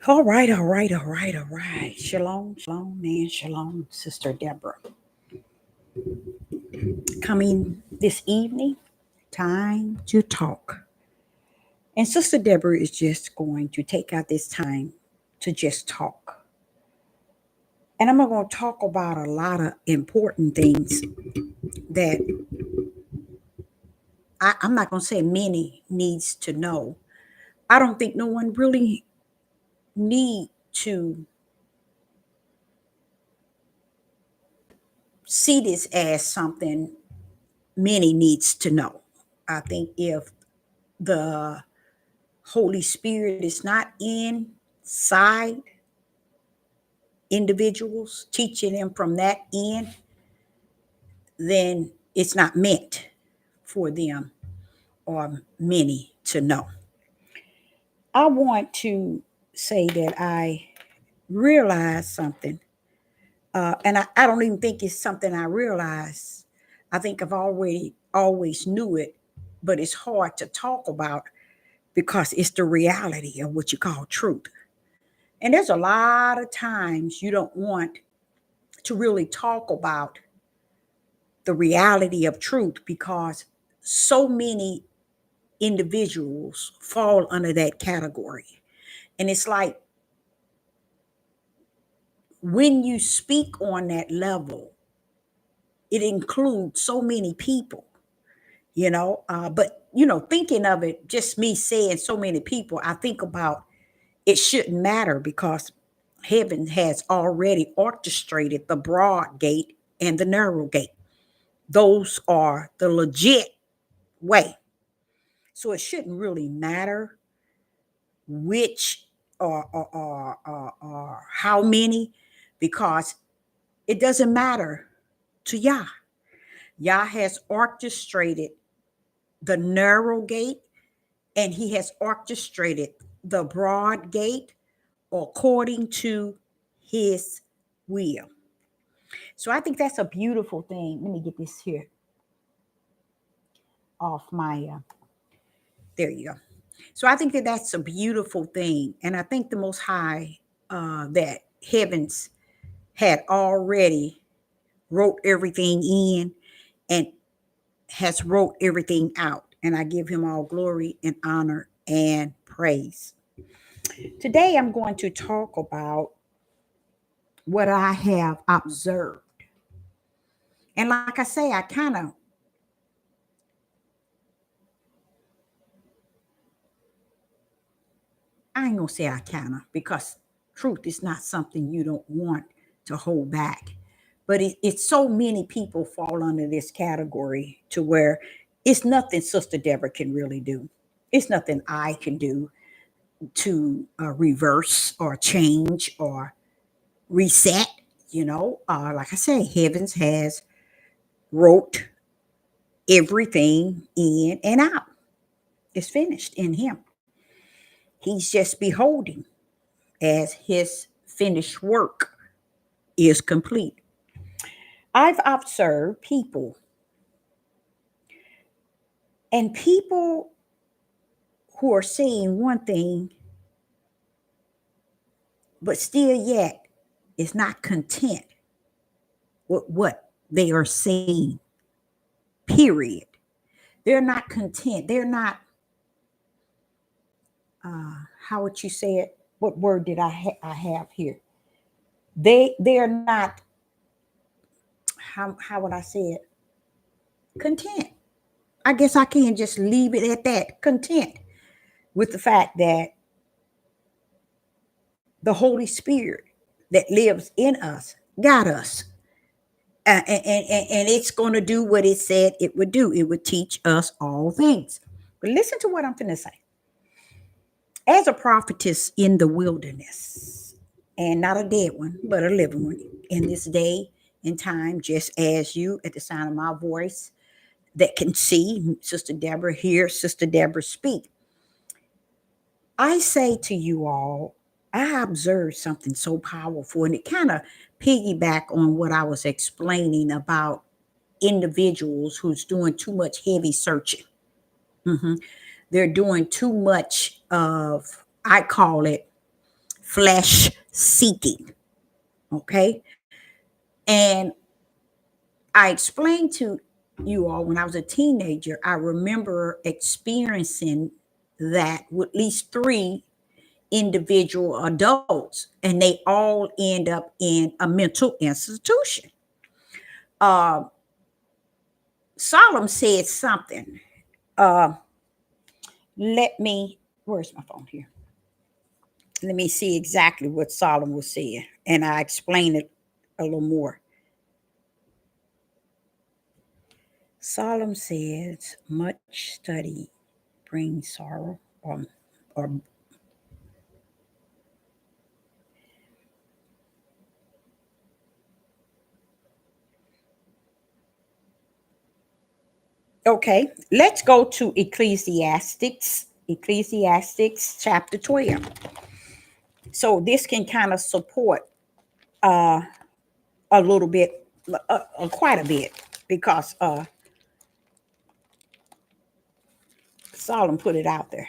All right. Shalom, and shalom, Sister Deborah. Coming this evening, time to talk. And Sister Deborah is just going to take out this time to just talk. And I'm going to talk about a lot of important things that I'm not going to say many needs to know. I don't think no one really need to see this as something many needs to know. I think if the Holy Spirit is not inside individuals, teaching them from that end, then it's not meant for them or many to know. I want to say that I realized something, and I don't even think it's something I realized. I think I've already always knew it, but it's hard to talk about because it's the reality of what you call truth. And there's a lot of times you don't want to really talk about the reality of truth because so many individuals fall under that category. And it's like when you speak on that level, it includes so many people, but thinking of it, just me saying so many people, I think about it shouldn't matter because heaven has already orchestrated the broad gate and the narrow gate. Those are the legit way. So it shouldn't really matter which or how many, because it doesn't matter to Yah. Yah has orchestrated the narrow gate and he has orchestrated the broad gate according to his will. So I think that's a beautiful thing. Let me get this here off my, there you go. So I think that that's a beautiful thing. And I think the Most High, that heavens had already wrote everything in and has wrote everything out. And I give him all glory and honor and praise. Today I'm going to talk about what I have observed. And like I say, I ain't gonna say I kind of, because truth is not something you don't want to hold back. But it's so many people fall under this category to where it's nothing Sister Deborah can really do. It's nothing I can do to reverse or change or reset. Like I say, heavens has wrote everything in and out. It's finished in him. He's just beholding as his finished work is complete. I've observed people, and people who are saying one thing, but still yet is not content with what they are saying, period. They're not content. They're not, how would you say it? What word did I have here? They're not, how would I say it? Content. I guess I can just leave it at that. Content with the fact that the Holy Spirit that lives in us got us. And it's going to do what it said it would do. It would teach us all things. But listen to what I'm going to say. As a prophetess in the wilderness, and not a dead one, but a living one, in this day and time, just as you at the sound of my voice that can see Sister Deborah, hear Sister Deborah speak, I say to you all, I observed something so powerful, and it kind of piggyback on what I was explaining about individuals who's doing too much heavy searching. Mhm. They're doing too much of, I call it, flesh seeking. Okay. And I explained to you all when I was a teenager, I remember experiencing that with at least three individual adults, and they all end up in a mental institution. Uh, Solomon said something. Uh, where's my phone here? Let me see exactly what Solomon was saying, and I explain it a little more. Solomon says, much study brings sorrow, or okay, let's go to Ecclesiastes chapter 12. So this can kind of support uh, a little bit, quite a bit, because Solomon put it out there.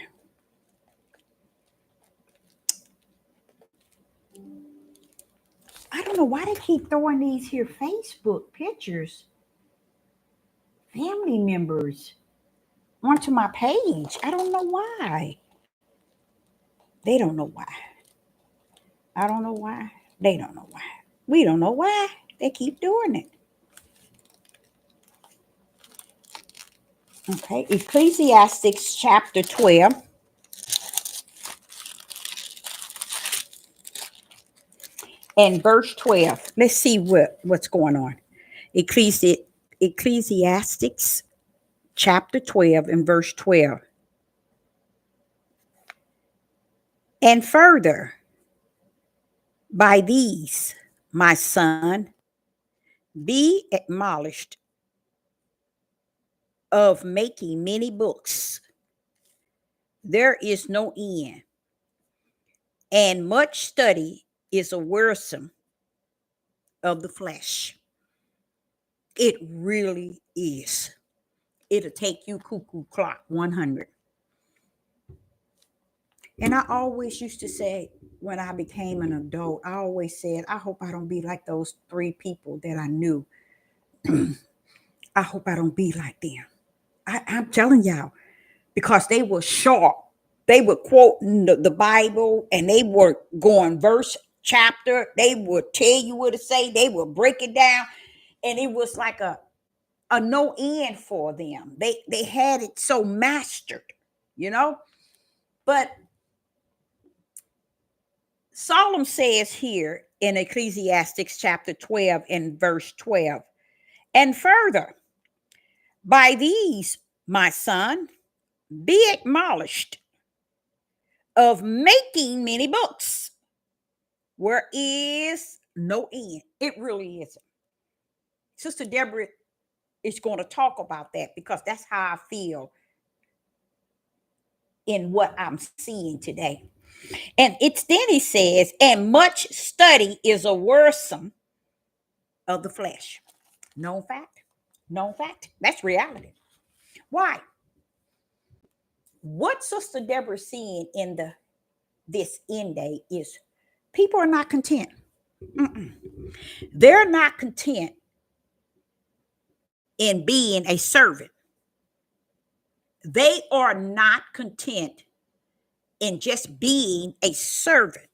I don't know why they keep throwing these here Facebook pictures, family members, onto my page. I don't know why. They don't know why. I don't know why. They don't know why. We don't know why. They keep doing it. Okay, Ecclesiastes chapter 12. And verse 12. Let's see what's going on. Ecclesiastes chapter 12 and verse 12. And further, by these, my son, be admonished of making many books. There is no end, and much study is a wearisome of the flesh. It really is. It'll take you cuckoo clock 100. And I always used to say, when I became an adult, I always said, I hope I don't be like those three people that I knew. I hope I don't be like them. I'm telling y'all, because they were sharp. They were quoting the Bible, and they were going verse, chapter. They would tell you what to say. They would break it down. And it was like a no end for them. They had it so mastered, you know. But Solomon says here in Ecclesiastes chapter 12 and verse 12, and further, by these, my son, be admonished of making many books, where is no end. It really isn't. Sister Deborah is going to talk about that, because that's how I feel in what I'm seeing today. And it's then he says, and much study is a wearisome of the flesh. Known fact. Known fact. That's reality. Why? What Sister Deborah seeing in this end day is people are not content. Mm-mm. They're not content in being a servant. They are not content in just being a servant.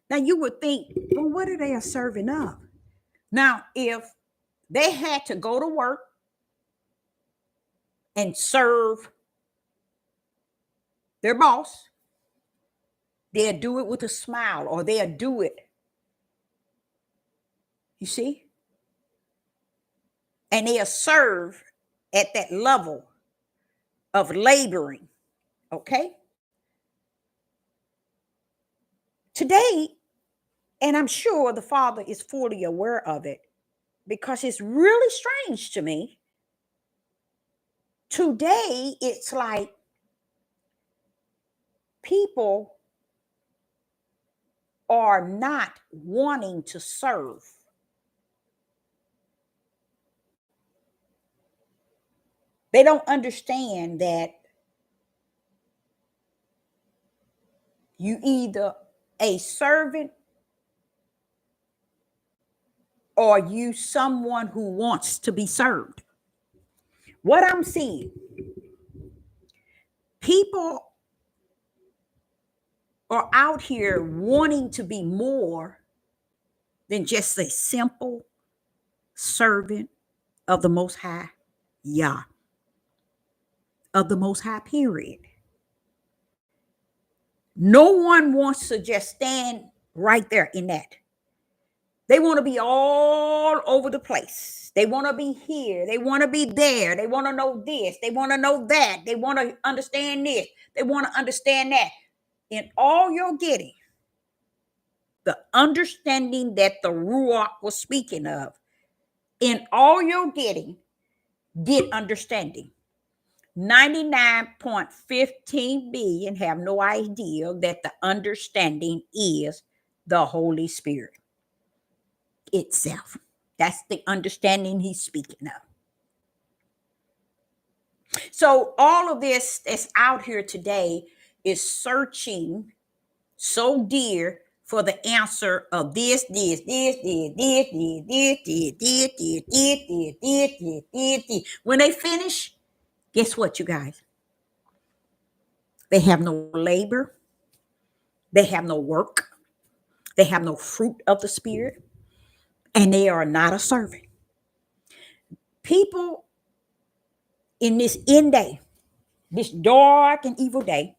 Now you would think, well, what are they a servant of? Now, if they had to go to work and serve their boss, they'll do it with a smile, or they'll do it. You see? And they'll serve at that level of laboring. Okay? Today, and I'm sure the Father is fully aware of it, because it's really strange to me. Today, it's like people are not wanting to serve. They don't understand that you either a servant, or are you someone who wants to be served? What I'm seeing, people are out here wanting to be more than just a simple servant of the Most High, Yah, of the Most High, period. No one wants to just stand right there in that. They want to be all over the place. They want to be here. They want to be there. They want to know this. They want to know that. They want to understand this. They want to understand that. In all you're getting, the understanding that the Ruach was speaking of, in all you're getting, get understanding. 99.15 billion have no idea that the understanding is the Holy Spirit itself. That's the understanding he's speaking of. So all of this that's out here today is searching so dear for the answer of this. When they finish, guess what, you guys? They have no labor. They have no work. They have no fruit of the Spirit. And they are not a servant. People in this end day, this dark and evil day,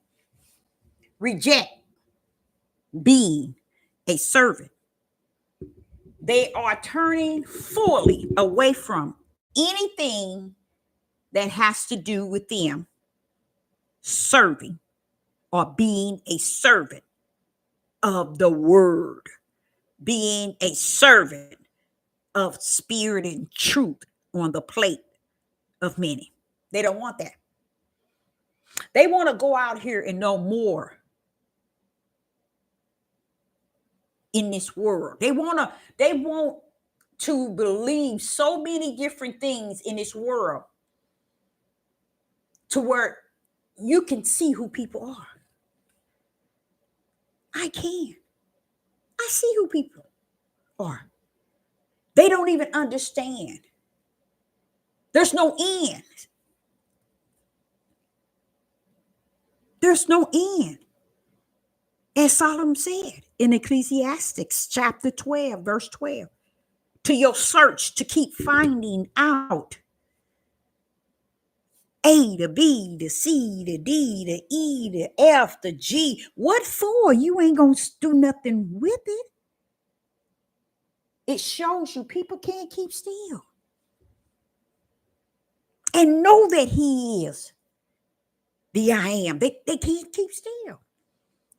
reject being a servant. They are turning fully away from anything that has to do with them serving or being a servant of the word, being a servant of spirit and truth on the plate of many. They don't want that. They want to go out here and know more in this world. They want to believe so many different things in this world to where you can see who people are. I can. I see who people are. They don't even understand. There's no end. There's no end. As Solomon said in Ecclesiastes chapter 12, verse 12, to your search to keep finding out A to B to C to D to E to F to G. What for? You ain't going to do nothing with it. It shows you people can't keep still and know that he is the I am. They can't keep still.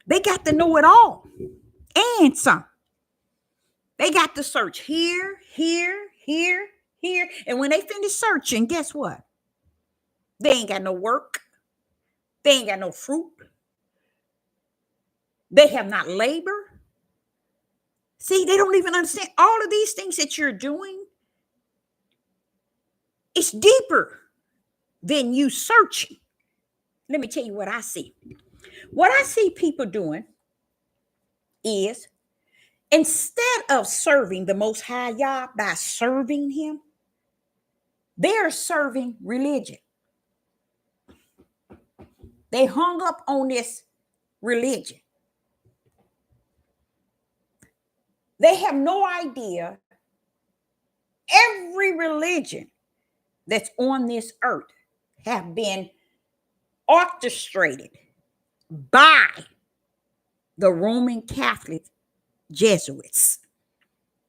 They got to know it all and some. They got to search here, here, here, here. And when they finish searching, guess what? They ain't got no work. They ain't got no fruit. They have not labor. See, they don't even understand all of these things that you're doing. It's deeper than you searching. Let me tell you what I see. What I see people doing is instead of serving the Most High Yah by serving him, they're serving religion. They hung up on this religion. They have no idea every religion that's on this earth have been orchestrated by the Roman Catholic Jesuits.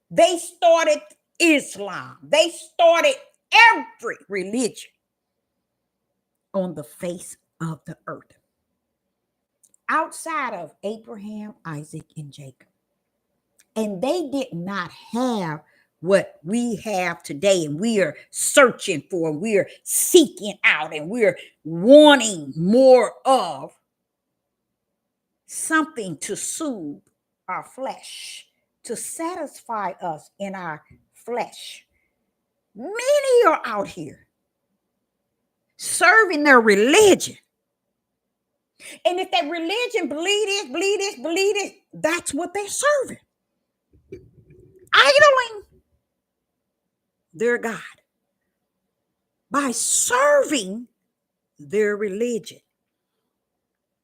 They started Islam. They started every religion on the face of the earth outside of Abraham, Isaac, and Jacob. And they did not have what we have today, and we are searching for, and we are seeking out, and we're wanting more of something to soothe our flesh, to satisfy us in our flesh. Many are out here serving their religion And if that religion believe this, that's what they're serving. Idling their God by serving their religion.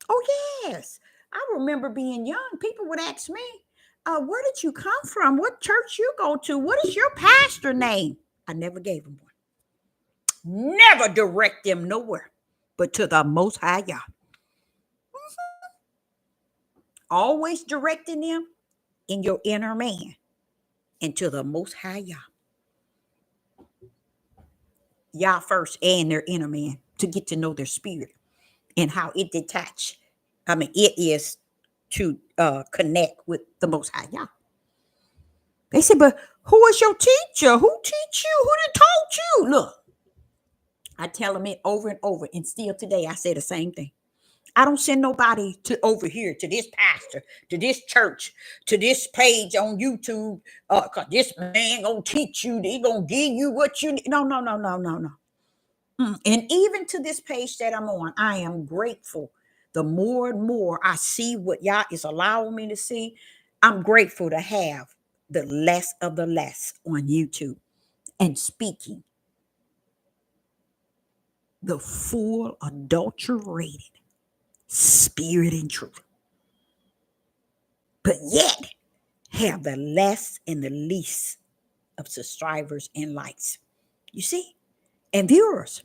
Oh, yes. I remember being young. People would ask me, where did you come from? What church you go to? What is your pastor name? I never gave them one. Never direct them nowhere but to the Most High Yah. Always directing them in your inner man and to the Most High Yah. Yah first and their inner man to get to know their spirit and how it detach. It is to connect with the Most High Yah. They said, but who is your teacher? Who teach you? Who done taught you? Look, I tell them it over and over, and still today I say the same thing. I don't send nobody to over here, to this pastor, to this church, to this page on YouTube. Cause this man gonna teach you. They gonna give you what you need. No. And even to this page that I'm on, I am grateful. The more and more I see what Yah is allowing me to see, I'm grateful to have the less of the less on YouTube and speaking the full adulterated spirit and truth. But yet have the less and the least of subscribers and likes. You see? And viewers.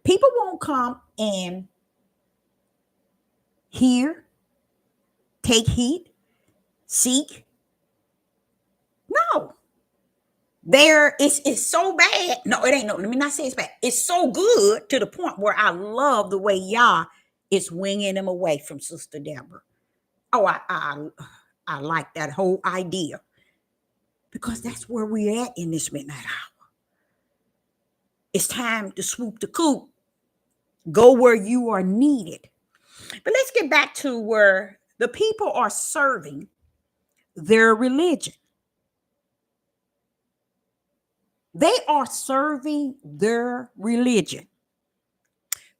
People won't come and hear, take heed, seek. No. It's so bad. No, it ain't. No, let me not say it's bad. It's so good to the point where I love the way Yah is winging them away from Sister Deborah. Oh, I like that whole idea, because that's where we're at in this midnight hour. It's time to swoop the coop. Go where you are needed. But let's get back to where the people are serving their religion. They are serving their religion.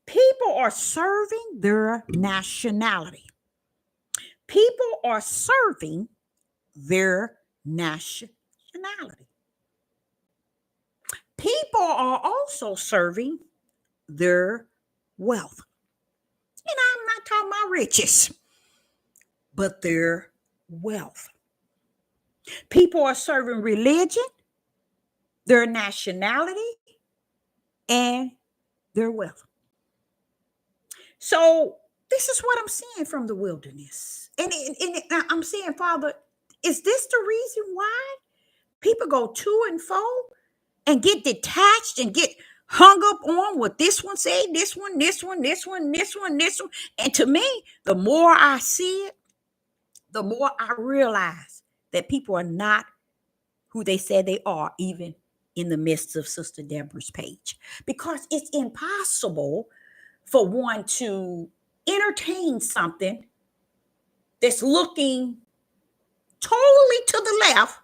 People are serving their nationality. People are serving their nationality. People are also serving their wealth. And I'm not talking about riches, but their wealth. People are serving religion, their nationality, and their wealth. So this is what I'm seeing from the wilderness. And I'm saying, Father, is this the reason why people go to and fro and get detached and get hung up on what this one said, this one. And to me, the more I see it, the more I realize that people are not who they said they are, even in the midst of Sister Deborah's page. Because it's impossible for one to entertain something that's looking totally to the left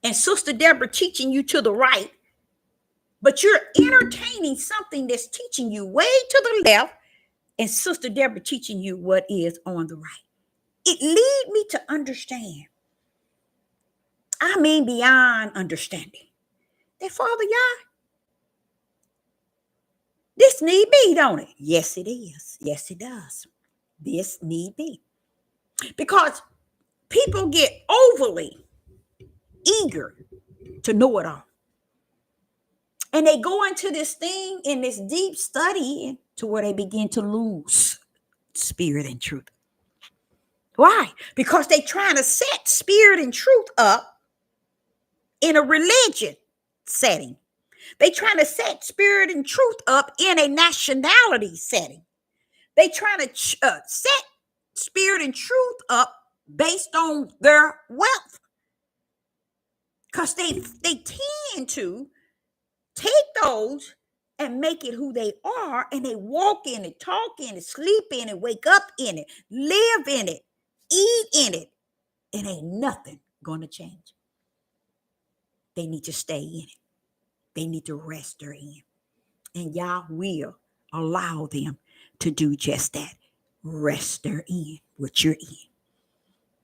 and Sister Deborah teaching you to the right, but you're entertaining something that's teaching you way to the left and Sister Deborah teaching you what is on the right. It lead me to understand, beyond understanding, that Father Yah, this need be, don't it? Yes, it is. Yes, it does. This need be. Because people get overly eager to know it all. And they go into this thing, in this deep study, to where they begin to lose spirit and truth. Why? Because they're trying to set spirit and truth up in a religion setting. They trying to set spirit and truth up in a nationality setting. They trying to set spirit and truth up based on their wealth. Because they tend to take those and make it who they are, and they walk in it, talk in it, sleep in it, wake up in it, live in it, eat in it. It ain't nothing going to change. They need to stay in it. They need to rest therein. And Yah will allow them to do just that. rest therein, what you're in.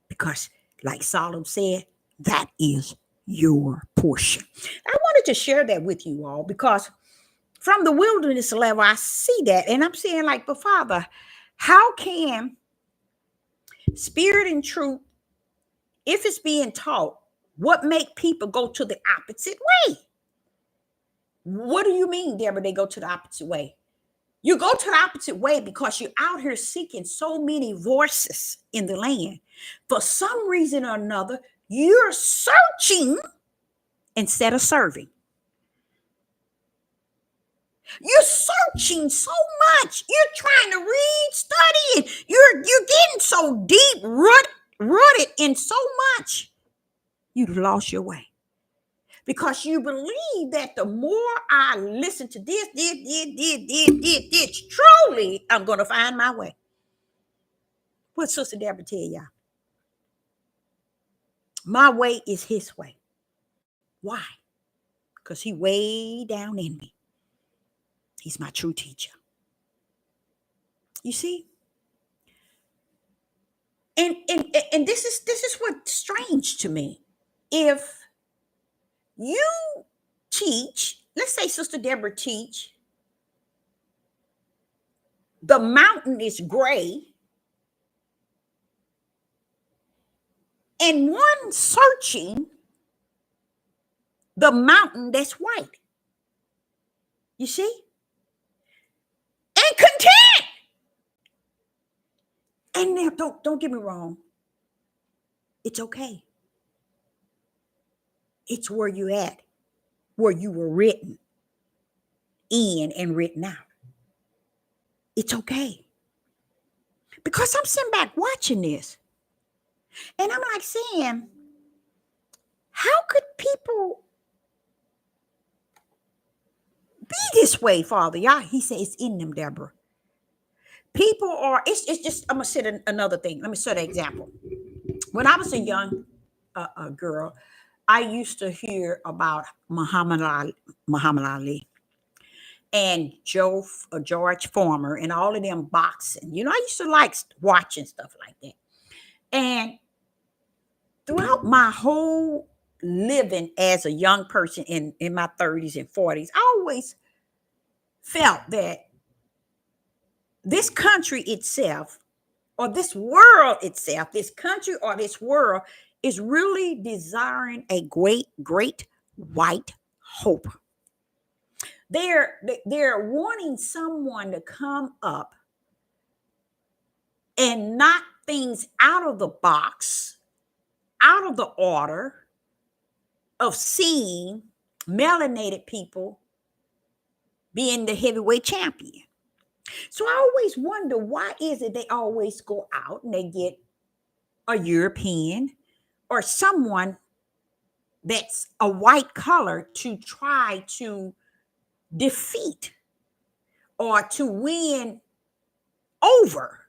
Because, like Solomon said, that is your portion. I wanted to share that with you all because from the wilderness level, I see that. And I'm saying, like, but Father, how can spirit and truth, if it's being taught, what make people go to the opposite way? What do you mean, Deborah, they go to the opposite way? You go to the opposite way because you're out here seeking so many voices in the land. For some reason or another, you're searching instead of serving. You're searching so much. You're trying to read, studying. You're getting so deep, rooted in so much. You've lost your way. Because you believe that the more I listen to this, truly, I'm going to find my way. What Sister Deborah tell y'all? My way is his way. Why? Because he way down in me. He's my true teacher. You see? And this is what's strange to me. If you teach, let's say Sister Deborah teach, the mountain is gray, and one searching the mountain that's white. You see? And content. And now don't get me wrong. It's okay. It's where you at, where you were written in and written out. It's okay. Because I'm sitting back watching this. And I'm like saying, how could people be this way, Father? Yeah, he said it's in them, Deborah. People are, it's just, I'm going to say another thing. Let me set an example. When I was a young girl, I used to hear about Muhammad Ali and George Foreman and all of them boxing. You know, I used to like watching stuff like that. And throughout my whole living as a young person in my 30s and 40s, I always felt that this country itself, or this world itself, this country or this world is really desiring a great white hope. They're wanting someone to come up and knock things out of the box, out of the order of seeing melanated people being the heavyweight champion. So I always wonder, why is it they always go out and they get a European or someone that's a white color to try to defeat or to win over?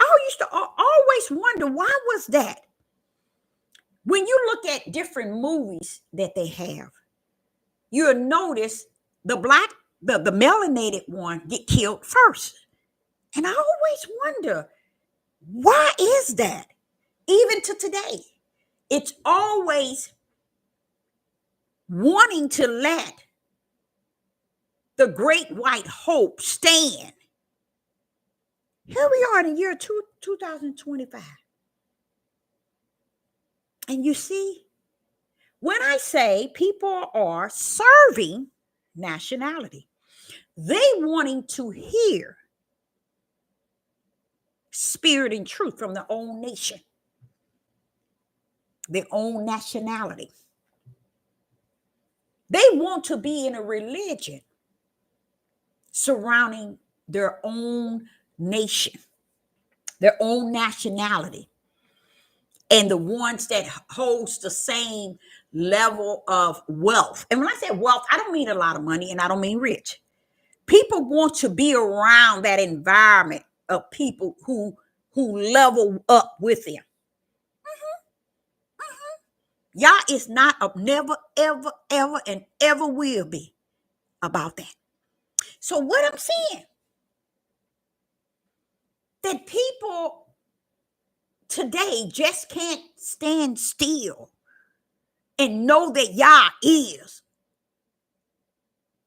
I used to always wonder, why was that? When you look at different movies that they have, you'll notice the melanated one get killed first. And I always wonder, why is that? Even to today, it's always wanting to let the great white hope stand. Here we are in the year 2025. And you see, when I say people are serving nationality, they wanting to hear spirit and truth from their own nation, their own nationality. They want to be in a religion surrounding their own nation, their own nationality, and the ones that holds the same level of wealth. And when I say wealth, I don't mean a lot of money and I don't mean rich. People want to be around that environment of people who level up with them. Y'all is not never, ever, ever, and ever will be about that. So what I'm saying, that people today just can't stand still and know that Yah is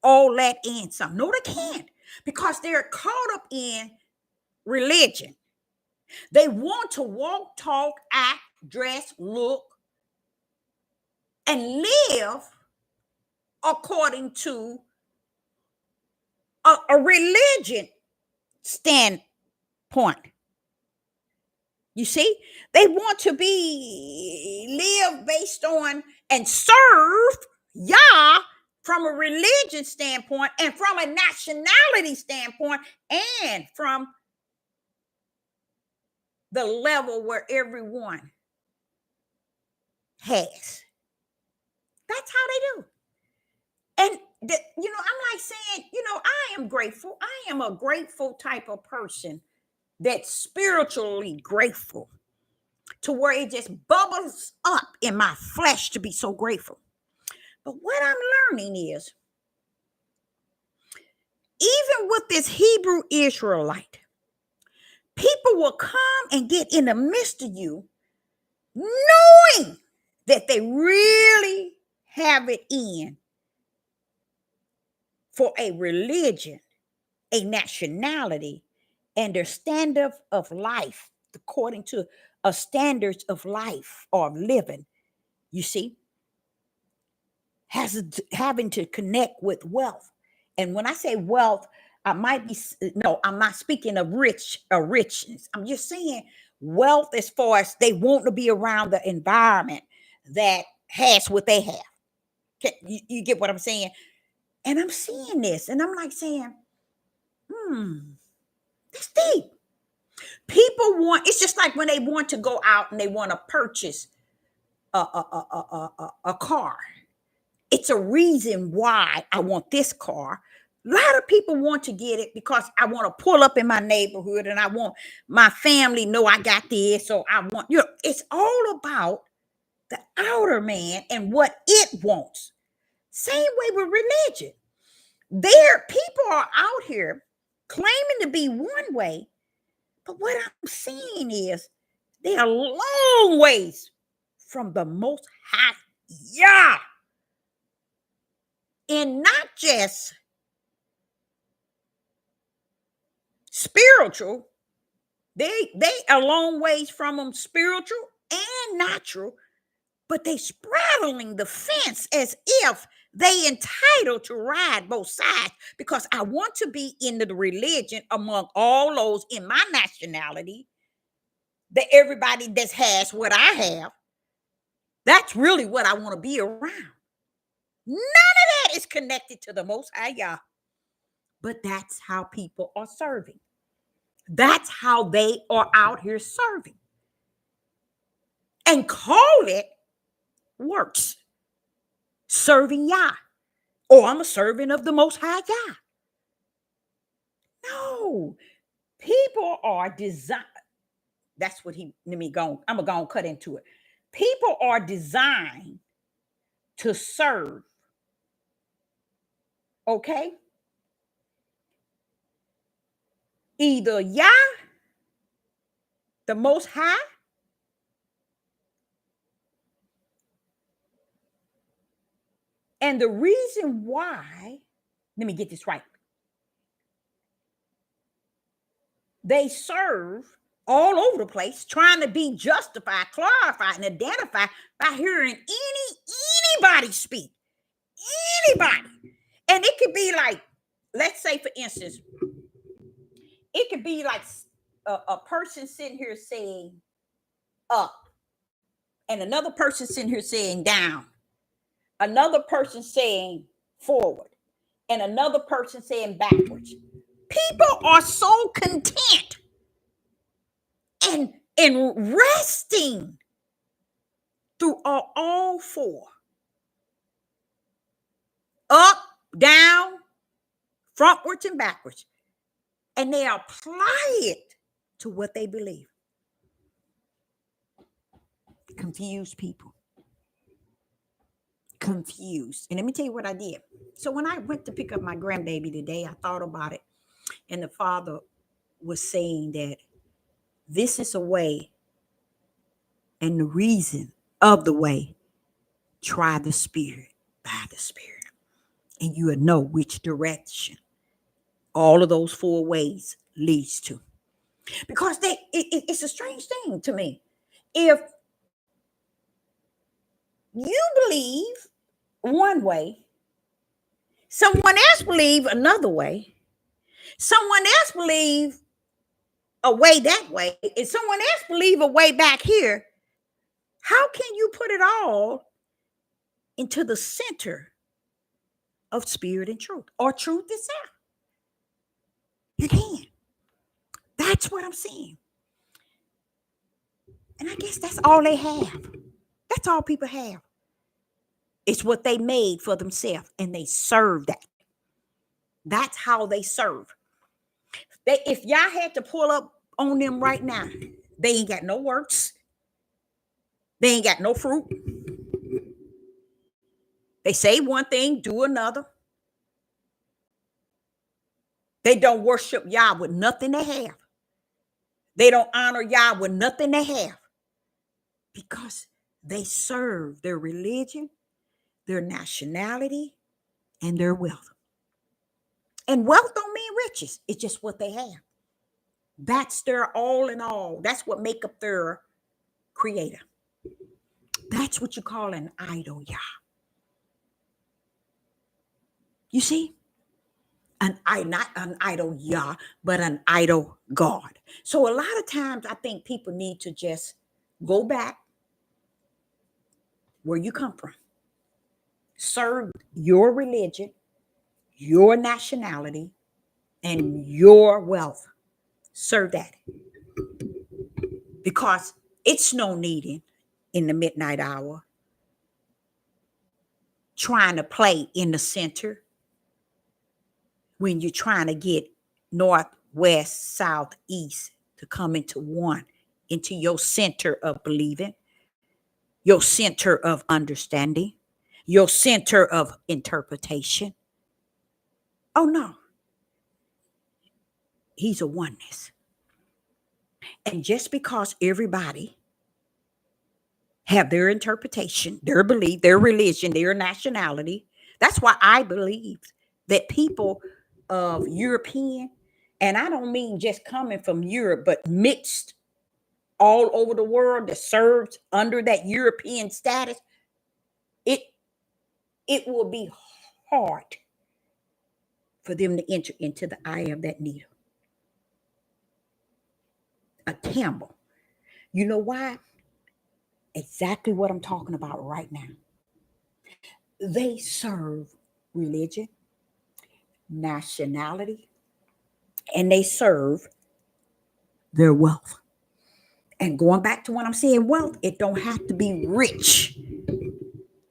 all that and some. No, they can't, because they're caught up in religion. They want to walk, talk, act, dress, look, and live according to a religion standpoint. You see, they want to live based on and serve Yah from a religion standpoint, and from a nationality standpoint, and from the level where everyone has. That's how they do. And I'm like saying, I am grateful. I am a grateful type of person that's spiritually grateful, to where it just bubbles up in my flesh to be so grateful. But what I'm learning is, even with this Hebrew Israelite, people will come and get in the midst of you knowing that they really have it in for a religion, a nationality, and their standard of life, according to a standards of life or of living, you see, having to connect with wealth. And when I say wealth, I'm not speaking of richness. I'm just saying wealth as far as they want to be around the environment that has what they have. You get what I'm saying? And I'm seeing this, and I'm like saying, that's deep. People want, it's just like when they want to go out and they want to purchase a car. It's a reason why I want this car. A lot of people want to get it because I want to pull up in my neighborhood, and I want my family know I got this. So I want, it's all about the outer man and what it wants. Same way with religion. People are out here claiming to be one way, but what I'm seeing is they are long ways from the Most High Yah. And not just spiritual, they are long ways from them spiritual and natural, but they straddling the fence as if they entitled to ride both sides, because I want to be in the religion among all those in my nationality, that everybody that has what I have. That's really what I want to be around. None of that is connected to the Most High Yah. But that's how people are serving. That's how they are out here serving. And call it works. Serving Yah. Or I'm a servant of the Most High Yah. No. People are designed. That's what I'm going to cut into it. People are designed to serve. Okay? Either Yah, the Most High, and the reason why, let me get this right. They serve all over the place, trying to be justified, clarified, and identified by hearing anybody speak. Anybody. And it could be like, let's say, for instance, it could be like a person sitting here saying up, and another person sitting here saying down, another person saying forward, and another person saying backwards. People are so content and resting through all four. Up, down, frontwards, and backwards. And they apply it to what they believe. Confused people. Confused. And let me tell you what I did. So when I went to pick up my grandbaby today, I thought about it. And the father was saying that This is a way, and the reason of the way. Try the Spirit by the Spirit, and you will know which direction all of those four ways leads to. Because it's a strange thing to me. If you believe one way, someone else believe another way, someone else believe a way that way, and someone else believe a way back here, how can you put it all into the center of spirit and truth, or truth itself? You can. That's what I'm saying. And I guess that's all they have. That's all people have. It's what they made for themselves, and they serve that. That's how they serve. If y'all had to pull up on them right now, they ain't got no works. They ain't got no fruit. They say one thing, do another. They don't worship Yah with nothing they have. They don't honor Yah with nothing they have. Because they serve their religion, their nationality, and their wealth. And wealth don't mean riches. It's just what they have. That's their all in all. That's what make up their creator. That's what you call an idol, Yah. You see? Not an idol Yah, but an idol God. So a lot of times I think people need to just go back where you come from. Serve your religion, your nationality, and your wealth. Serve that. Because it's no needing in the midnight hour trying to play in the center when you're trying to get north, west, south, east to come into one, into your center of believing, your center of understanding, your center of interpretation. Oh no. He's a oneness. And just because everybody have their interpretation, their belief, their religion, their nationality, that's why I believe that people of European, and I don't mean just coming from Europe, but mixed all over the world that serves under that European status, it will be hard for them to enter into the eye of that needle. A Campbell. You know why? Exactly what I'm talking about right now. They serve religion, nationality, and they serve their wealth. And going back to what I'm saying, wealth, it don't have to be rich.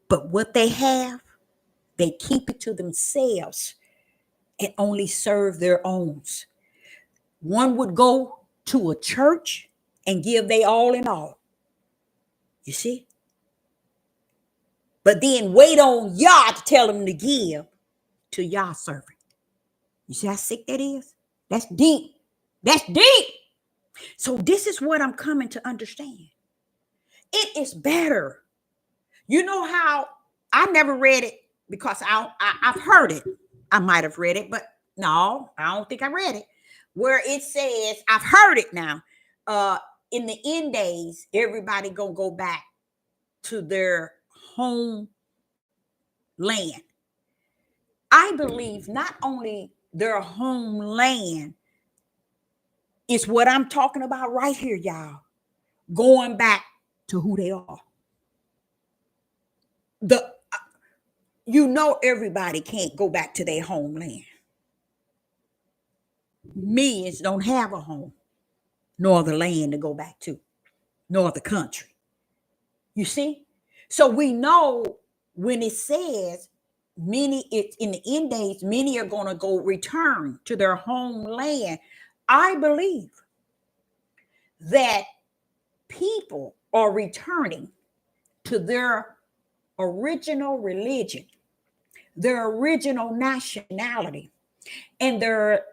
But what they have, they keep it to themselves and only serve their own. One would go to a church and give they all in all. You see? But then wait on Yah to tell them to give to Yah servant. You see how sick that is? That's deep. That's deep. So this is what I'm coming to understand. It is better. You know how I never read it because I've heard it. I might have read it, but no, I don't think I read it. Where it says, I've heard it now. In the end days, everybody gonna go back to their home land. I believe not only their homeland is what I'm talking about right here, y'all. Going back to who they are. Everybody can't go back to their homeland. Millions don't have a home, nor the land to go back to, nor the country. You see? So we know when it says in the end days, many are going to go return to their homeland. I believe that people are returning to their original religion, their original nationality, and their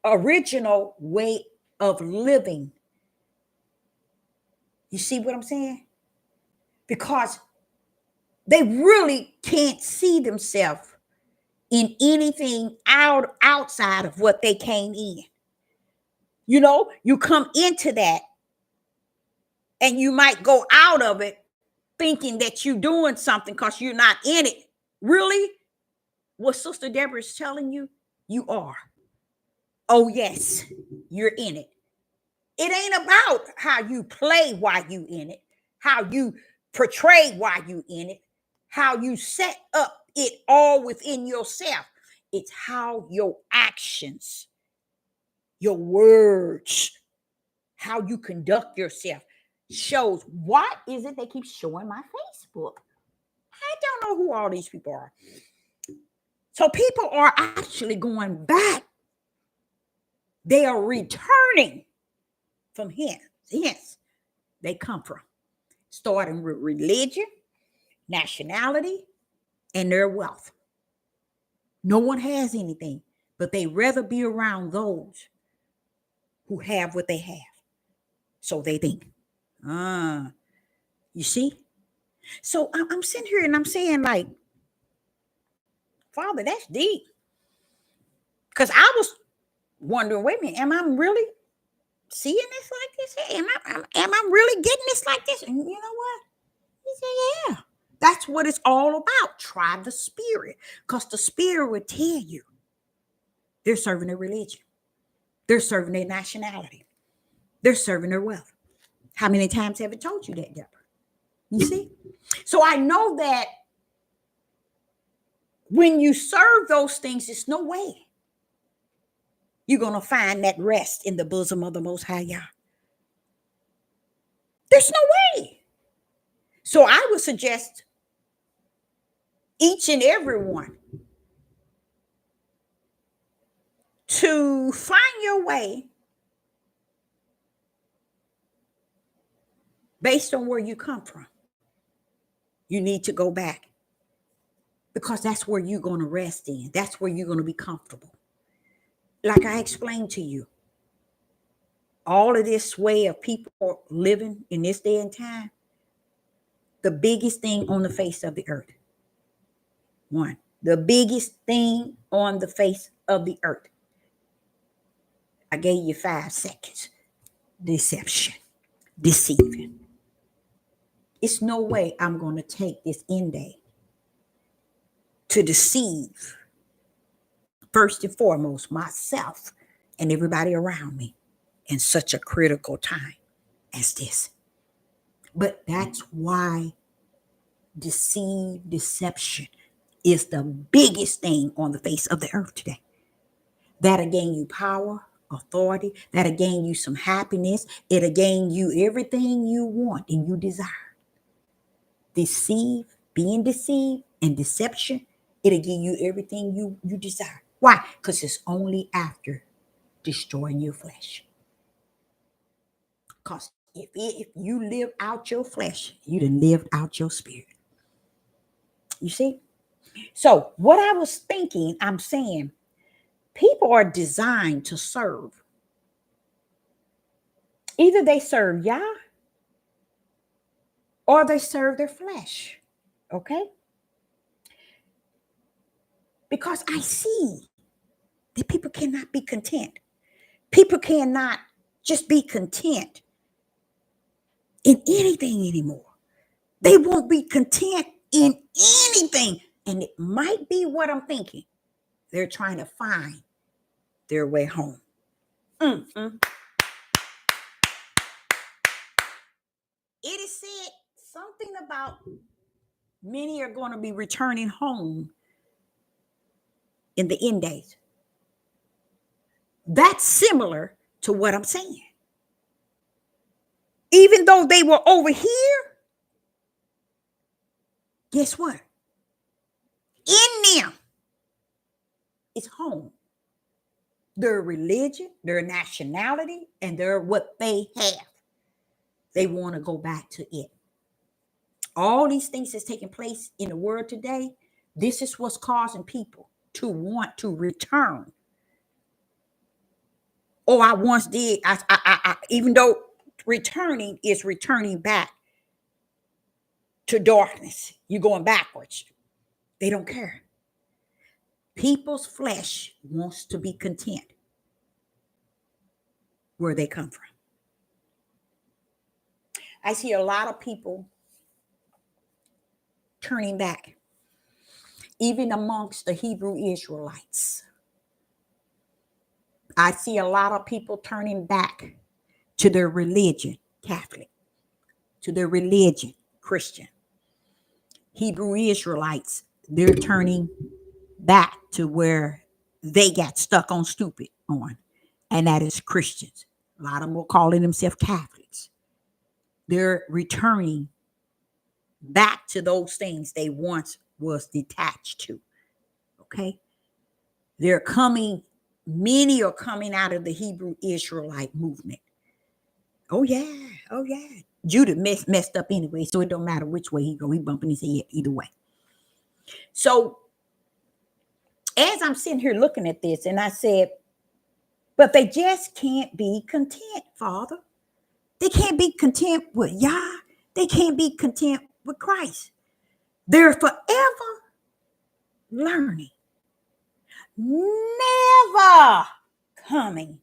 original way of living You see what I'm saying? Because they really can't see themselves in anything outside of what they came in. You know, you come into that and you might go out of it thinking that you're doing something because you're not in it. Really? What Sister Deborah is telling you, you are. Oh, yes, you're in it. It ain't about how you play while you in it, how you portray while you in it, how you set up it all within yourself. It's how your actions, your words, how you conduct yourself shows. What is it they keep showing my Facebook? I don't know who all these people are. So people are actually going back. They are returning from hence they come from. Starting with religion, nationality, and their wealth. No one has anything, but they rather be around those who have what they have. So they think. You see? So I'm sitting here and I'm saying, like, Father, that's deep. Because I was wondering, wait a minute, am I really seeing this like this? Am I really getting this like this? And you know what? He said, yeah. That's what it's all about. Try the spirit. Because the spirit will tell you they're serving their religion. They're serving their nationality. They're serving their wealth. How many times have I told you that, Deborah? You see? So I know that when you serve those things, there's no way you're going to find that rest in the bosom of the Most High Yah. There's no way. So I would suggest each and every one to find your way based on where you come from. You need to go back because that's where you're going to rest in. That's where you're going to be comfortable. Like I explained to you, all of this way of people living in this day and time, the biggest thing on the face of the earth. One, the biggest thing on the face of the earth. I gave you 5 seconds. Deception, deceiving. It's no way I'm going to take this end day to deceive, first and foremost, myself and everybody around me in such a critical time as this. But that's why deception is the biggest thing on the face of the earth today. That'll gain you power, authority. That'll gain you some happiness. It'll gain you everything you want and you desire. Being deceived and deception, it'll give you everything you desire. Why? Because it's only after destroying your flesh. Because if you live out your flesh, you done lived out your spirit. You see? So what I was thinking, I'm saying, people are designed to serve. Either they serve Yah or they serve their flesh. Okay? Because I see that people cannot be content. People cannot just be content in anything anymore. They won't be content in anything. And it might be what I'm thinking. They're trying to find their way home. It is said something about many are going to be returning home in the end days. That's similar to what I'm saying. Even though they were over here, guess what? In them, it's home. Their religion, their nationality, and their what they have. They want to go back to it. All these things that's taking place in the world today, this is what's causing people to want to return. Oh, I once did. I even though returning is returning back to darkness. You're going backwards. They don't care. People's flesh wants to be content where they come from. I see a lot of people turning back, even amongst the Hebrew Israelites. I see a lot of people turning back to their religion, Catholic, to their religion, Christian. Hebrew Israelites, they're turning back to where they got stuck on stupid on, and that is Christians. A lot of them are calling themselves Catholics. They're returning back to those things they once was detached to. Okay? Many are coming out of the Hebrew Israelite movement. Oh yeah. Judah messed up anyway, so it don't matter which way he go. He bumping his head either way. So as I'm sitting here looking at this, and I said, but they just can't be content, Father. They can't be content with Yah. They can't be content with Christ. They're forever learning, never coming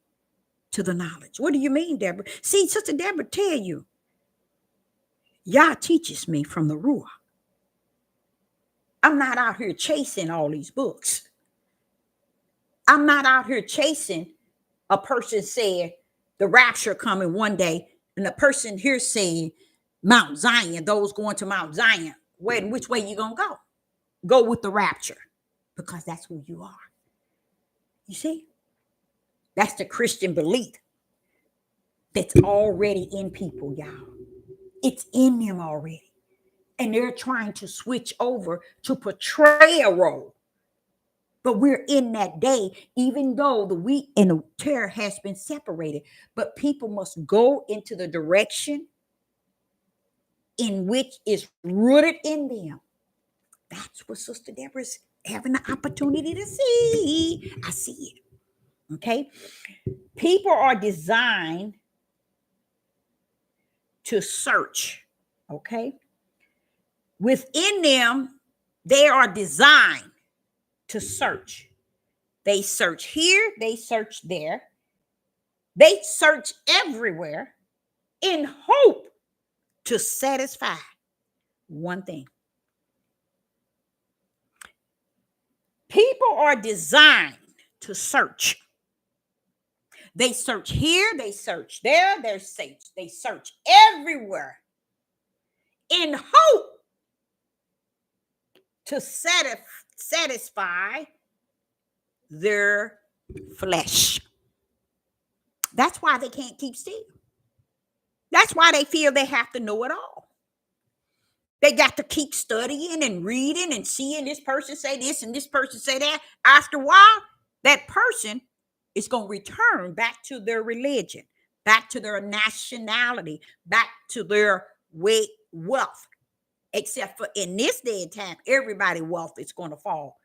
to the knowledge. What do you mean, Deborah? See, Sister Deborah tell you, Yah teaches me from the Ruach. I'm not out here chasing all these books. I'm not out here chasing a person saying the rapture coming one day, and the person here saying Mount Zion, those going to Mount Zion. Which way you gonna go? Go with the rapture, because that's who you are. You see? That's the Christian belief that's already in people, y'all. It's in them already. And they're trying to switch over to portray a role. But we're in that day, even though the wheat and the tare has been separated. But people must go into the direction in which is rooted in them. That's what Sister Deborah's having the opportunity to see. I see it. Okay? People are designed to search. Okay? Within them, they are designed to search. They search here, they search there. They search everywhere in hope to satisfy one thing. People are designed to search. They search here, they search there, they search everywhere in hope to satisfy their flesh. That's why they can't keep still. That's why they feel they have to know it all. They got to keep studying and reading and seeing this person say this and this person say that. After a while, that person is going to return back to their religion, back to their nationality, back to their wealth. Except for in this day and time, everybody's wealth is going to fall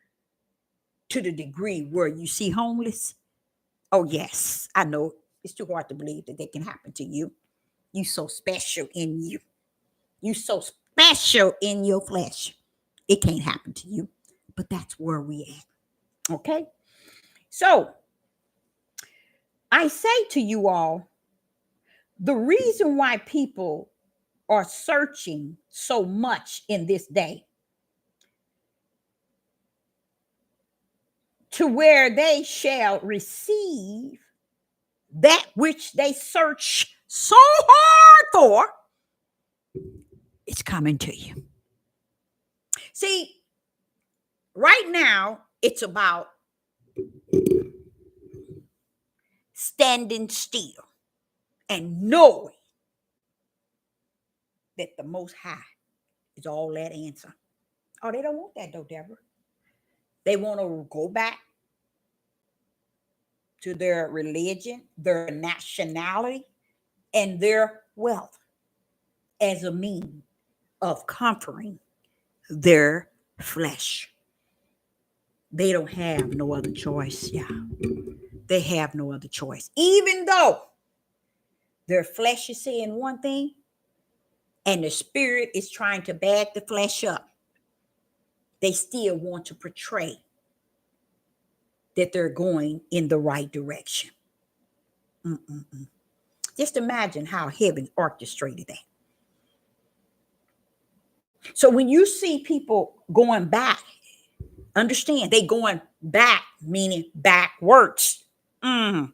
to the degree where you see homeless. Oh, yes, I know. It's too hard to believe that they can happen to you. You so special in you. You so special in your flesh. It can't happen to you. But that's where we at. Okay? So, I say to you all, the reason why people are searching so much in this day to where they shall receive that which they search so hard for, it's coming to you. See, right now, it's about standing still and knowing that the Most High is all that answer. Oh, they don't want that though, Deborah. They want to go back to their religion, their nationality, and their wealth as a means of comforting their flesh. They don't have no other choice, yeah. They have no other choice. Even though Their flesh is saying one thing, and the spirit is trying to back the flesh up. They still want to portray that they're going in the right direction. Mm-mm-mm. Just imagine how heaven orchestrated that. So when you see people going back, understand they going back, meaning backwards. Mm.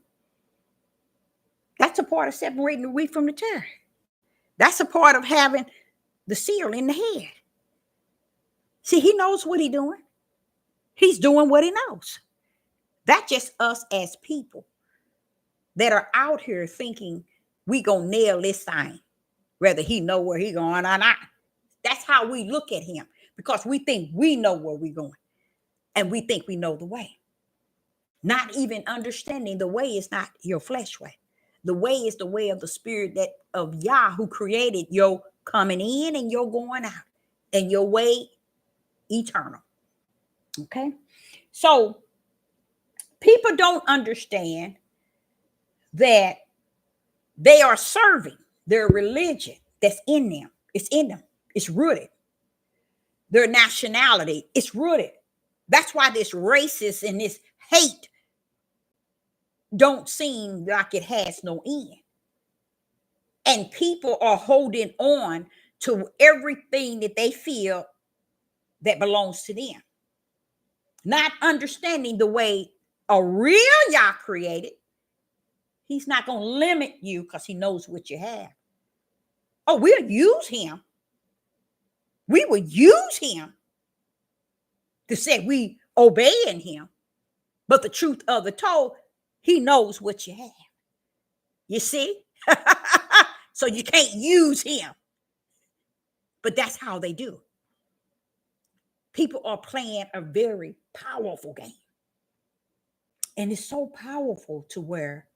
That's a part of separating the wheat from the tare. That's a part of having the seal in the head. See, he knows what he's doing. He's doing what he knows. That's just us as people that are out here thinking we gonna nail this thing, whether he know where he going or not. That's how we look at him, because we think we know where we're going, and we think we know the way. Not even understanding the way is not your flesh way. The way is the way of the spirit that of Yah, who created your coming in and your going out, and your way eternal. Okay, so people don't understand that they are serving their religion that's in them. It's in them. It's rooted. Their nationality, it's rooted. That's why this racist and this hate don't seem like it has no end. And people are holding on to everything that they feel that belongs to them, not understanding the way a real Yah created. He's not going to limit you because he knows what you have. Oh, we'll use him. We will use him to say we obeying him. But the truth of the told, he knows what you have. You see? So you can't use him. But that's how they do. People are playing a very powerful game. And it's so powerful to where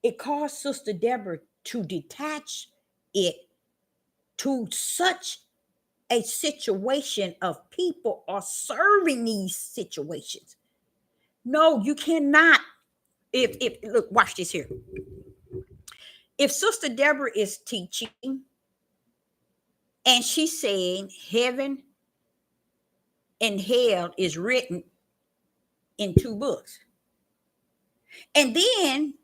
it caused Sister Deborah to detach it to such a situation of people are serving these situations. No, you cannot. If look, watch this here. If Sister Deborah is teaching and she's saying heaven and hell is written in 2 books, and then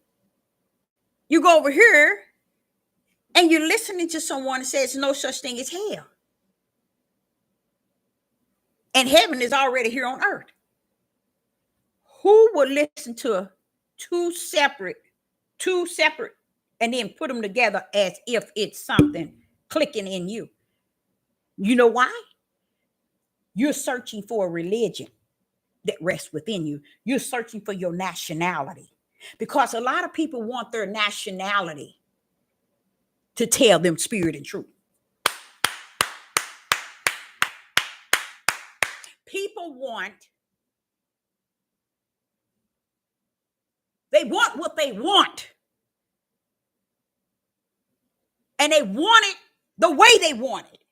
you go over here and you're listening to someone that says no such thing as hell, and heaven is already here on earth, who would listen to two separate, and then put them together as if it's something clicking in you? You know why? You're searching for a religion that rests within you. You're searching for your nationality, because a lot of people want their nationality to tell them spirit and truth. People they want what they want, and they want it the way they want it,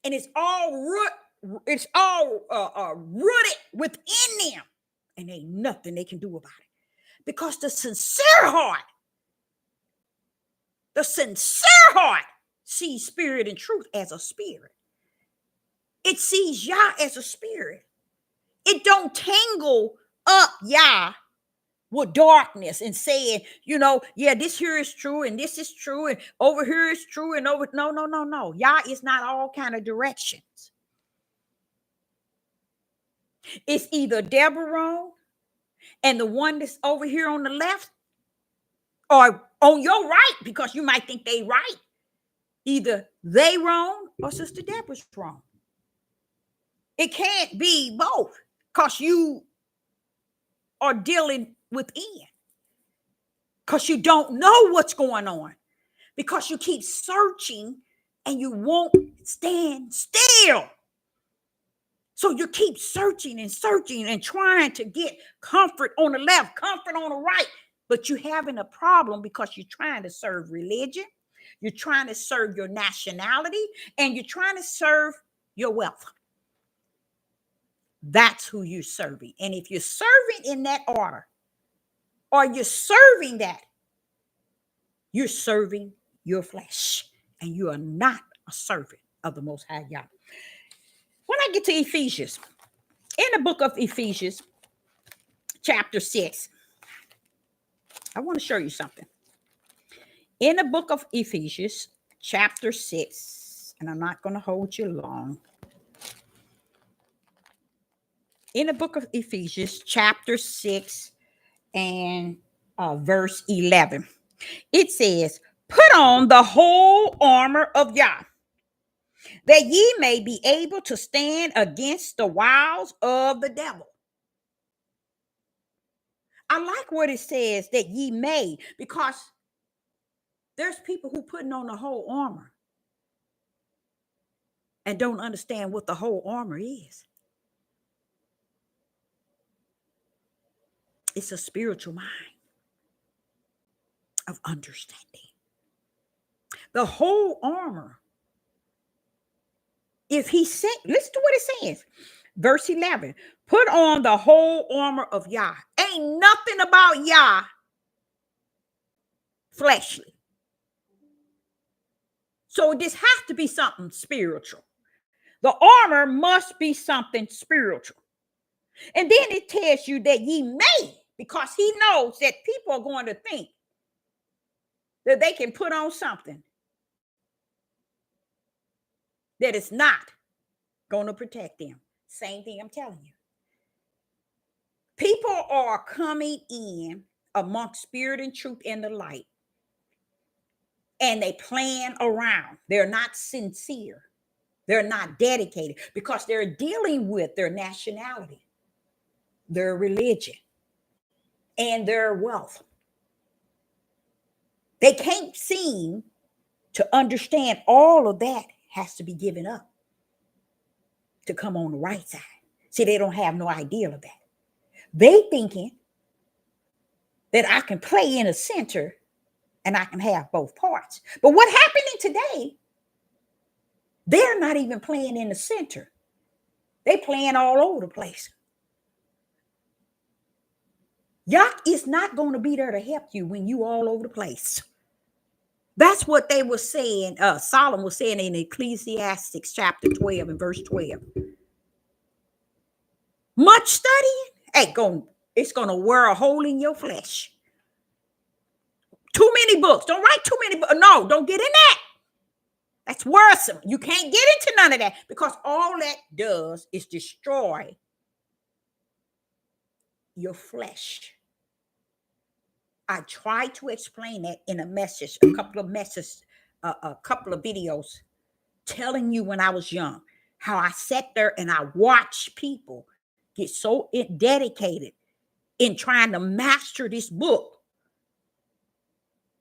and it's all rooted within them, and ain't nothing they can do about it, because the sincere heart sees spirit and truth as a spirit. It sees Yah as a spirit. It don't tangle up Yah with darkness and saying, yeah, this here is true and this is true and over here is true and over. No. Yah is not all kind of directions. It's either Deborah wrong and the one that's over here on the left, or on your right, because you might think they right. Either they wrong or Sister Deborah's wrong. It can't be both, because you are dealing within, because you don't know what's going on, because you keep searching and you won't stand still. So you keep searching and trying to get comfort on the left, comfort on the right, but you're having a problem because you're trying to serve religion, you're trying to serve your nationality, and you're trying to serve your wealth. That's who you're serving. And if you're serving in that order, or you're serving that, You're serving your flesh, and you are not a servant of the Most High Yah. When I get to Ephesians, in the book of Ephesians, chapter 6, I want to show you something. In the book of Ephesians, chapter 6, and I'm not going to hold you long. In the book of Ephesians, chapter 6 and verse 11, it says, put on the whole armor of Yah, that ye may be able to stand against the wiles of the devil. I like what it says, that ye may, because there's people who putting on the whole armor and don't understand what the whole armor is. It's a spiritual mind of understanding. The whole armor. If he said, listen to what it says. Verse 11, put on the whole armor of Yah. Ain't nothing about Yah fleshly. So this has to be something spiritual. The armor must be something spiritual. And then it tells you that ye may, because he knows that people are going to think that they can put on something that is not going to protect them. Same thing I'm telling you. People are coming in amongst spirit and truth and the light, and they plan around. They're not sincere. They're not dedicated, because they're dealing with their nationality, their religion, and their wealth. They can't seem to understand all of that has to be given up to come on the right side. See, they don't have no idea of that. They thinking that I can play in a center and I can have both parts. But what happening today, they're not even playing in the center. They playing all over the place. Yah is not going to be there to help you when you all over the place. That's what they were saying. Solomon was saying in Ecclesiastes chapter 12 and verse 12. Much studying, it's going to wear a hole in your flesh. Too many books. Don't write too many books. No, don't get in that. That's worrisome. You can't get into none of that, because all that does is destroy your flesh. I tried to explain that in a message, a couple of videos, telling you when I was young, how I sat there and I watched people get so dedicated in trying to master this book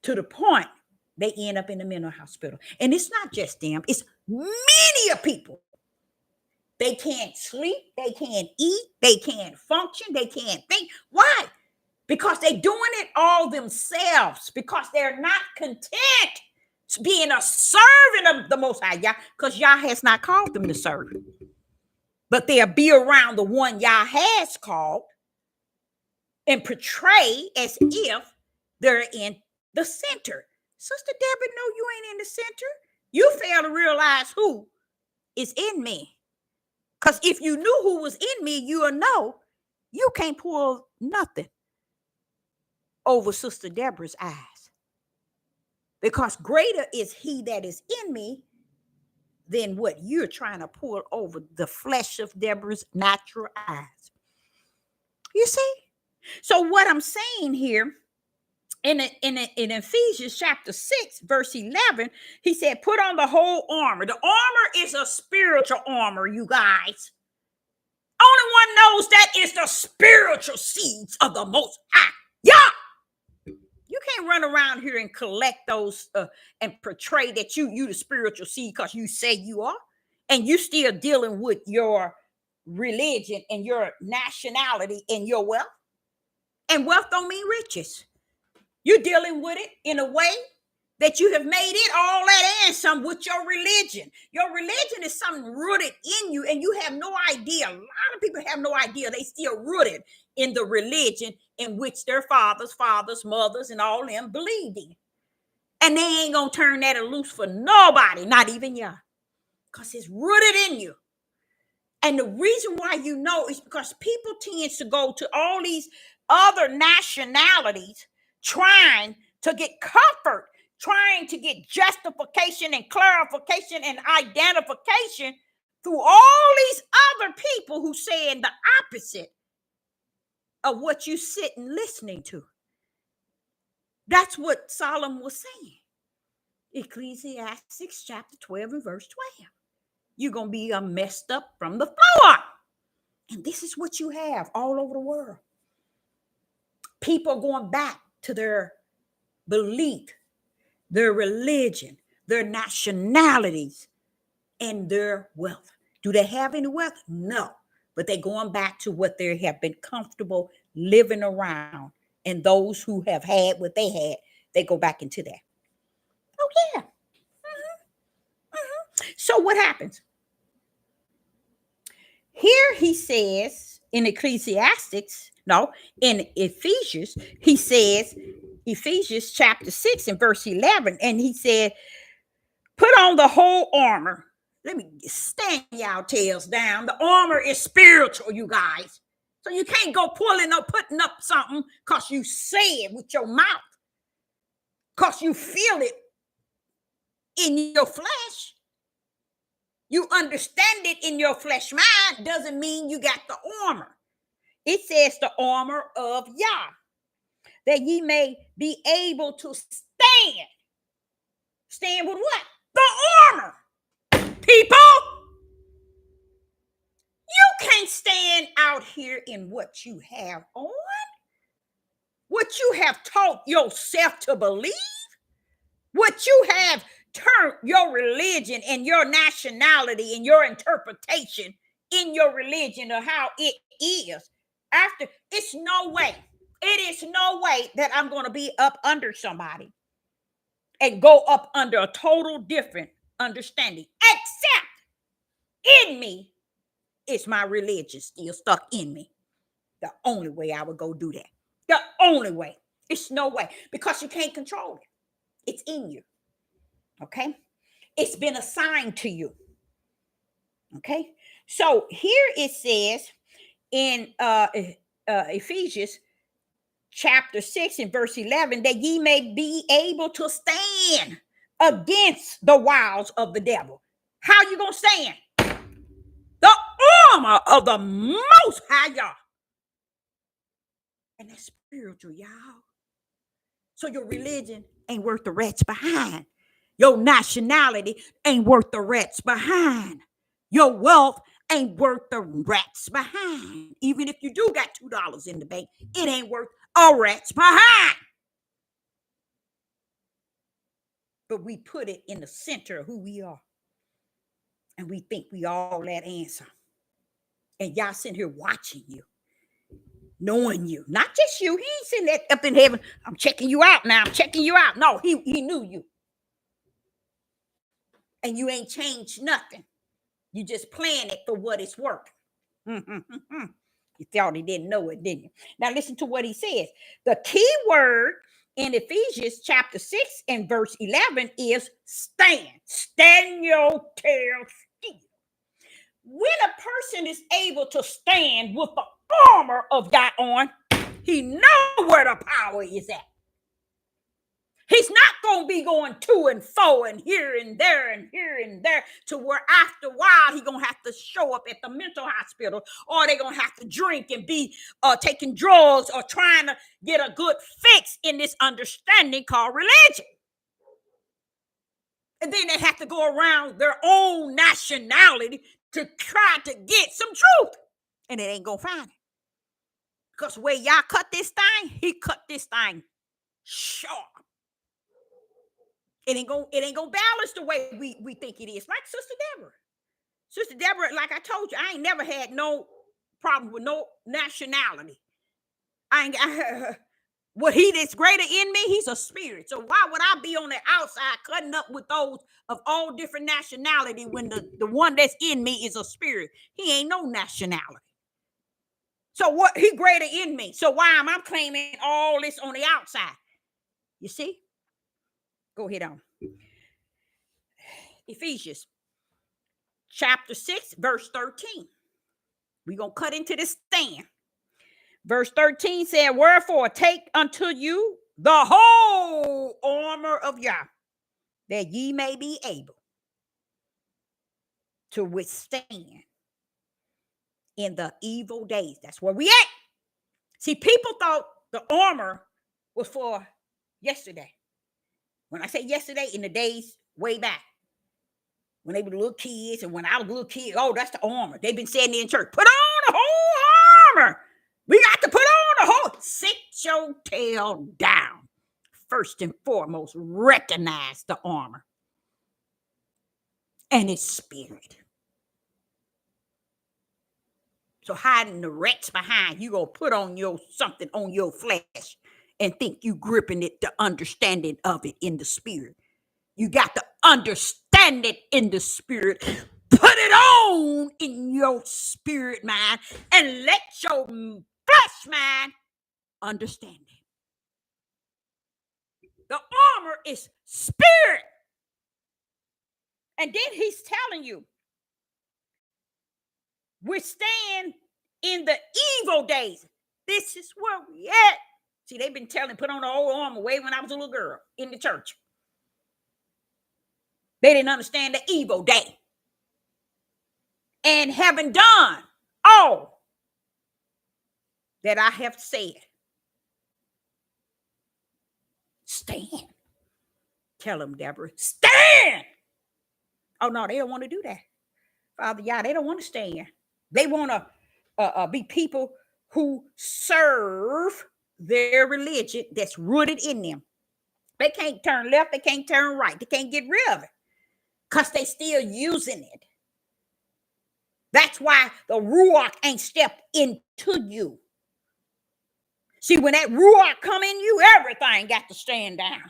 to the point they end up in the mental hospital. And it's not just them, it's many of people. They can't sleep, they can't eat, they can't function, they can't think. Why? Because they're doing it all themselves, because they're not content being a servant of the Most High Yah, because Yah has not called them to serve. But they'll be around the one Yah has called and portray as if they're in the center. Sister Deborah, no, you ain't in the center. You fail to realize who is in me. Because if you knew who was in me, you would know you can't pull nothing over Sister Deborah's eyes. Because greater is he that is in me than what you're trying to pull over the flesh of Deborah's natural eyes. You see? So what I'm saying here, in Ephesians chapter 6, verse 11, he said, put on the whole armor. The armor is a spiritual armor, you guys. Only one knows that is the spiritual seeds of the Most High. Yeah. You can't run around here and collect those and portray that you the spiritual seed because you say you are, and you still dealing with your religion and your nationality and your wealth. And wealth don't mean riches. You're dealing with it in a way that you have made it all that and some with your religion. Your religion is something rooted in you, and you have no idea. A lot of people have no idea. They still rooted in the religion in which their fathers, mothers, and all them believed in. And they ain't going to turn that loose for nobody, not even y'all. Because it's rooted in you. And the reason why you know is because people tend to go to all these other nationalities trying to get comfort, trying to get justification and clarification and identification through all these other people who saying the opposite of what you sitting listening to. That's what Solomon was saying. Ecclesiastes chapter 12 and verse 12. You're going to be messed up from the floor up. And this is what you have all over the world. People going back to their belief, their religion, their nationalities, and their wealth. Do they have any wealth? No. But they're going back to what they have been comfortable living around. And those who have had what they had, they go back into that. Oh, yeah. So what happens? Here he says in Ecclesiastes, no, in Ephesians, he says, Ephesians chapter 6 and verse 11, and he said, put on the whole armor. Let me stand y'all tails down. The armor is spiritual, you guys. So you can't go pulling up, putting up something because you say it with your mouth, because you feel it in your flesh. You understand it in your flesh mind doesn't mean you got the armor. It says the armor of Yah, that ye may be able to stand. Stand with what? The armor. People, you can't stand out here in what you have on, what you have taught yourself to believe, what you have turned your religion and your nationality and your interpretation in your religion of how it is. After, it's no way. It is no way that I'm going to be up under somebody and go up under a total different understanding, except in me is my religion still stuck in me. The only way I would go do that. The only way. It's no way, because you can't control it. It's in you. Okay? It's been assigned to you. Okay? So here it says in Ephesians chapter 6 and verse 11, that ye may be able to stand against the wiles of the devil. How you gonna stand? The armor of the Most High Yah. And that's spiritual, y'all. So your religion ain't worth the rats behind. Your nationality ain't worth the rats behind. Your wealth ain't worth the rats behind. Even if you do got $2 in the bank, it ain't worth a rat's behind. But we put it in the center of who we are. And we think we all that answer. And y'all sitting here watching you, knowing you, not just you. He ain't sitting there up in heaven. I'm checking you out now. I'm checking you out. No, he knew you. And you ain't changed nothing. You just playing it for what it's worth. You thought he didn't know it, didn't you? Now listen to what he says. The key word in Ephesians chapter 6 and verse 11 is stand. Stand your tail still. When a person is able to stand with the armor of God on, he knows where the power is at. He's not going to be going to and fro and here and there and here and there to where after a while he's going to have to show up at the mental hospital, or they're going to have to drink and be taking drugs or trying to get a good fix in this understanding called religion. And then they have to go around their own nationality to try to get some truth. And it ain't going to find it. Because the way y'all cut this thing, he cut this thing sharp. It ain't gonna balance the way we think it is. Like Sister Deborah. Sister Deborah, like I told you, I ain't never had no problem with no nationality. I ain't what he that's greater in me, he's a spirit. So why would I be on the outside cutting up with those of all different nationality when the one that's in me is a spirit? He ain't no nationality. So what, he greater in me. So why am I claiming all this on the outside? You see? Go ahead on. Ephesians chapter 6, verse 13. We're going to cut into this stand. Verse 13 said, wherefore take unto you the whole armor of Yah, that ye may be able to withstand in the evil days. That's where we at. See, people thought the armor was for yesterday. When I say yesterday, in the days way back, when they were little kids and when I was a little kid, oh, that's the armor. They've been saying in church, put on the whole armor. We got to put on the whole. Sit your tail down. First and foremost, recognize the armor and its spirit. So hiding the wrecks behind, you gonna put on your something on your flesh and think you gripping it, the understanding of it in the spirit. You got to understand it in the spirit. Put it on in your spirit mind and let your flesh mind understand it. The armor is spirit. And then he's telling you, withstand in the evil days. This is where we at. See, they've been telling, put on the whole armor way when I was a little girl in the church. They didn't understand the evil day. And having done all that I have said, stand. Tell them, Deborah, stand. Oh, no, they don't want to do that. Father, Yah, they don't want to stand. They want to be people who serve their religion that's rooted in them. They can't turn left. They can't turn right. They can't get rid of it because they still using it. That's why the Ruach ain't stepped into you. See, when that Ruach come in you, everything got to stand down.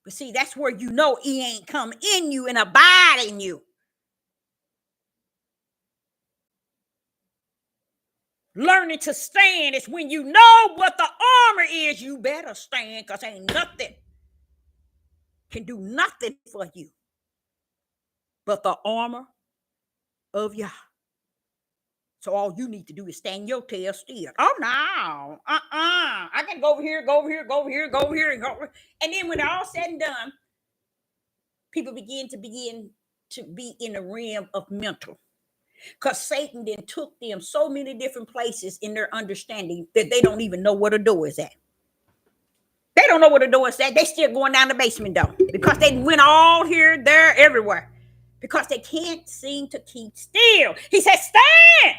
But see, that's where you know he ain't come in you and abide in you. Learning to stand is when you know what the armor is, you better stand, because ain't nothing can do nothing for you but the armor of Yah. So all you need to do is stand your tail still. Oh no, I can go over here, go over here, go over here, go over here, and go over. And then when all said and done, people begin to be in the realm of mental. Because Satan then took them so many different places in their understanding that they don't even know where the door is at. They don't know where the door is at. They still going down the basement door because they went all here, there, everywhere. Because they can't seem to keep still. He said, stand.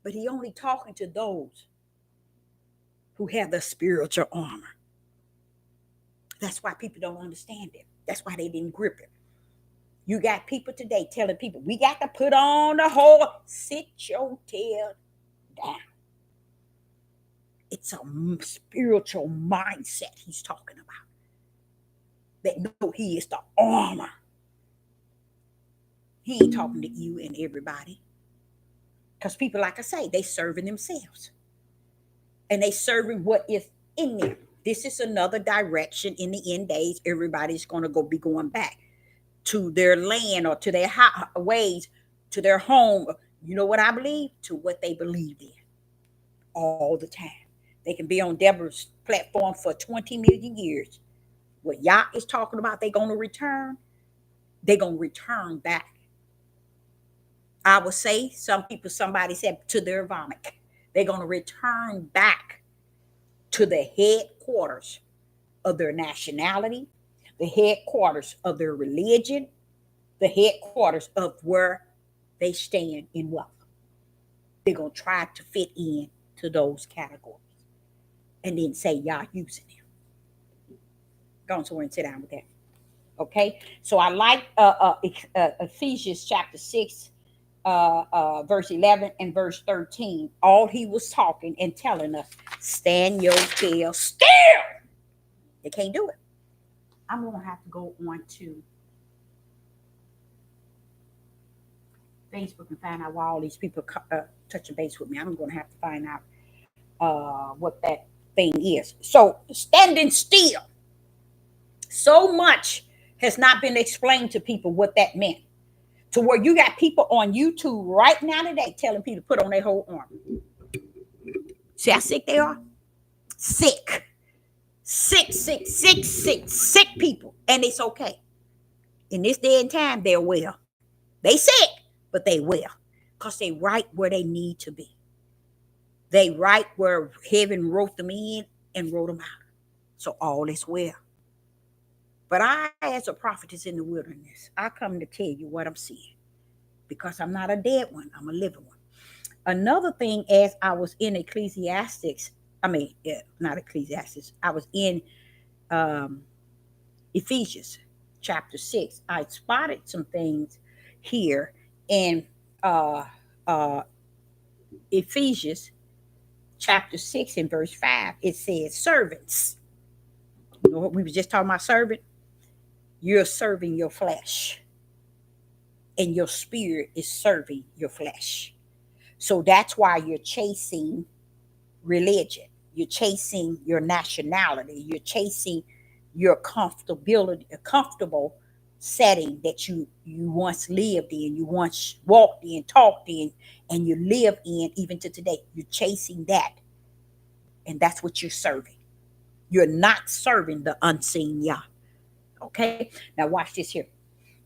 But he only talking to those who have the spiritual armor. That's why people don't understand it. That's why they didn't grip it. You got people today telling people, we got to put on the whole, sit your tail down. It's a spiritual mindset he's talking about. That no, he is the armor. He ain't talking to you and everybody. Because people, like I say, they serving themselves. And they serving what is in them. This is another direction in the end days. Everybody's going to be going back to their land or to their ways, to their home. You know what I believe? To what they believed in all the time. They can be on Deborah's platform for 20 million years. What Yah is talking about, they're going to return. They're going to return back. I would say somebody said to their vomit. They're going to return back to the headquarters of their nationality, the headquarters of their religion, the headquarters of where they stand in wealth. They're going to try to fit in to those categories and then say, y'all using them. Go on somewhere and sit down with that. Okay? So I like Ephesians chapter 6, verse 11 and verse 13. All he was talking and telling us, stand your tail still. They can't do it. I'm going to have to go on to Facebook and find out why all these people touching base with me. I'm going to have to find out what that thing is. So standing still, so much has not been explained to people what that meant. To where you got people on YouTube right now today telling people to put on their whole armor. See how sick they are? Sick. Sick people. And it's okay. In this day and time, they're well. They sick, but they well. Because they right where they need to be. They right where heaven wrote them in and wrote them out. So all is well. But I, as a prophetess in the wilderness, I come to tell you what I'm seeing. Because I'm not a dead one, I'm a living one. Another thing, as I was in Ecclesiastics, not Ecclesiastics, I was in Ephesians chapter 6. I spotted some things here in Ephesians chapter 6 and verse 5. It says, servants. You know what we were just talking about, servant? You're serving your flesh. And your spirit is serving your flesh. So that's why you're chasing religion. You're chasing your nationality. You're chasing your comfortability, a comfortable setting that you once lived in, you once walked in, talked in, and you live in even to today. You're chasing that. And that's what you're serving. You're not serving the unseen Yah. Okay? Now watch this here.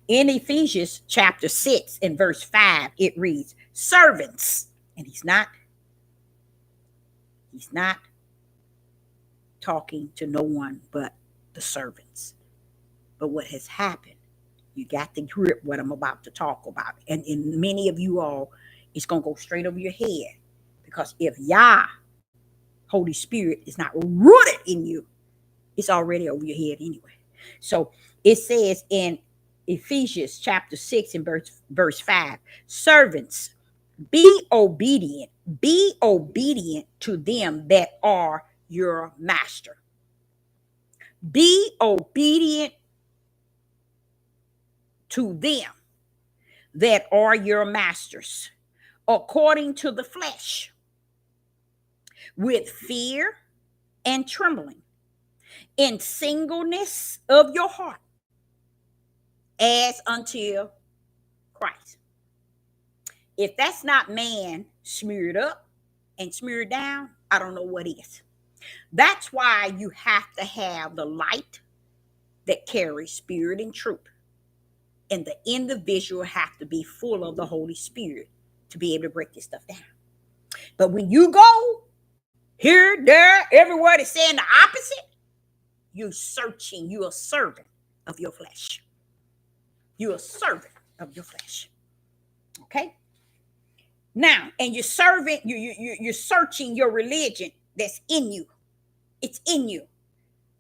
In Ephesians chapter 6 and verse 5, it reads, servants. And he's not talking to no one but the servants. But what has happened, you got to grip what I'm about to talk about. And in many of you all, it's going to go straight over your head. Because if Yah, Holy Spirit, is not rooted in you, it's already over your head anyway. So it says in Ephesians chapter 6 and verse 5, servants, be obedient to them that are your master. Be obedient to them that are your masters, according to the flesh, with fear and trembling, in singleness of your heart, as until Christ. If that's not man smeared up and smeared down, I don't know what is. That's why you have to have the light that carries spirit and truth. And the individual have to be full of the Holy Spirit to be able to break this stuff down. But when you go here, there, everywhere, that's saying the opposite, you're searching, you're a servant of your flesh. You're a servant of your flesh. Okay? Now, and you're serving, you're searching your religion that's in you. It's in you.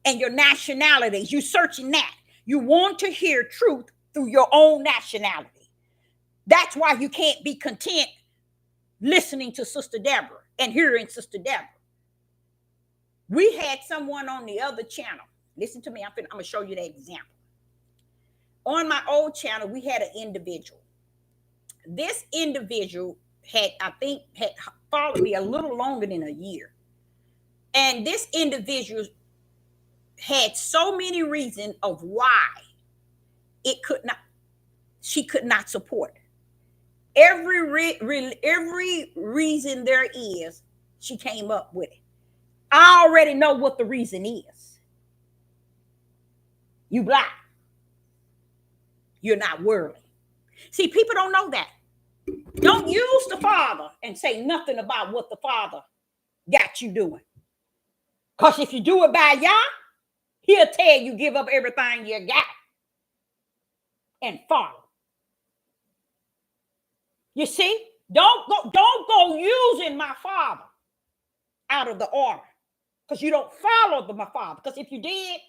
And your nationalities, you're searching that. You want to hear truth through your own nationality. That's why you can't be content listening to Sister Deborah and hearing Sister Deborah. We had someone on the other channel. Listen to me, I'm going to show you that example. On my old channel, we had an individual. This individual had followed me a little longer than a year. And this individual had so many reasons of why she could not support. Every reason there is, she came up with it. I already know what the reason is. You black. You're not worldly. See, people don't know that. Don't use the Father and say nothing about what the Father got you doing. Because if you do it by Yah, he'll tell you give up everything you got and follow. You see, don't go using my Father out of the order, because you don't follow my Father. Because if you did,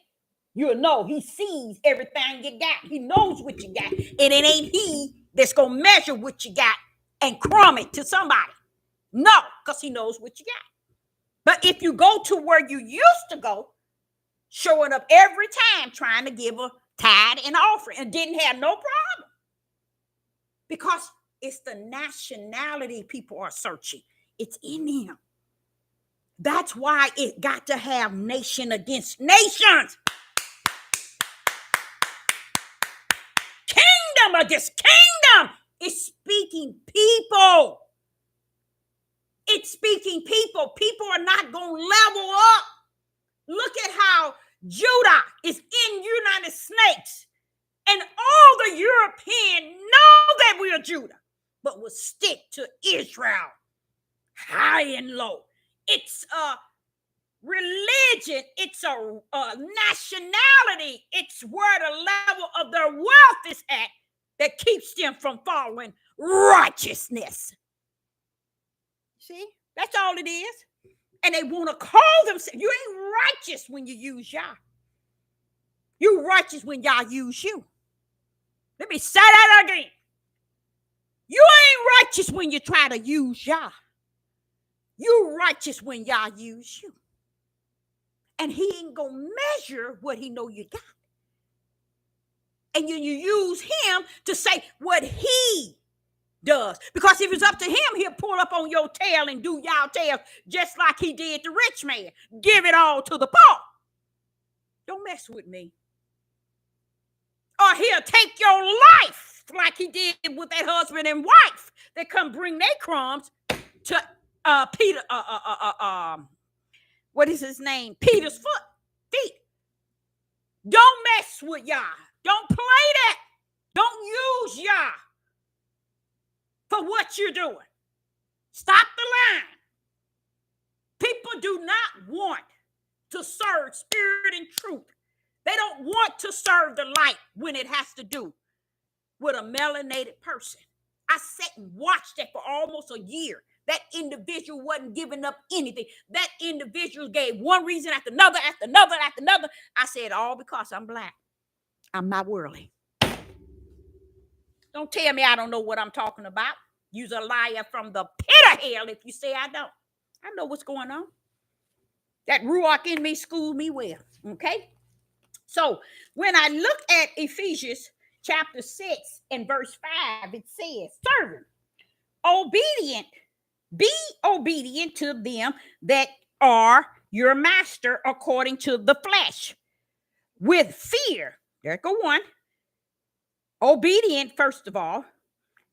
you'll know he sees everything you got. He knows what you got, and it ain't he that's gonna measure what you got and crumb it to somebody. No, because he knows what you got. But if you go to where you used to go, showing up every time trying to give a tithe and offering and didn't have no problem, because it's the nationality people are searching. It's in them. That's why it got to have nation against nations, kingdom against kingdom. It's speaking people. It's speaking people. People are not going to level up. Look at how Judah is in United States, and all the Europeans know that we are Judah, but will stick to Israel high and low. It's a religion. It's a nationality. It's where the level of their wealth is at that keeps them from following righteousness. See, that's all it is. And they want to call themselves. You ain't righteous when you use Yah. You righteous when Yah use you. Let me say that again. You ain't righteous when you try to use Yah. You righteous when Yah use you. And he ain't going to measure what he know you got. And you use him to say what he does. Because if it's up to him, he'll pull up on your tail and do y'all tail just like he did the rich man. Give it all to the poor. Don't mess with me. Or he'll take your life like he did with that husband and wife that come bring their crumbs to Peter, what is his name? Peter's feet. Don't mess with Yah. Don't play that. Don't use Yah for what you're doing. Stop the line. People do not want to serve spirit and truth. They don't want to serve the light when it has to do with a melanated person. I sat and watched that for almost a year. That individual wasn't giving up anything. That individual gave one reason after another, after another, after another. I said, all because I'm black. I'm not worldly. Don't tell me I don't know what I'm talking about. You're a liar from the pit of hell if you say I don't. I know what's going on. That Ruach in me schooled me well. Okay? So when I look at Ephesians chapter 6 and verse 5, it says, servant, be obedient to them that are your master according to the flesh, with fear. There go one. Obedient, first of all,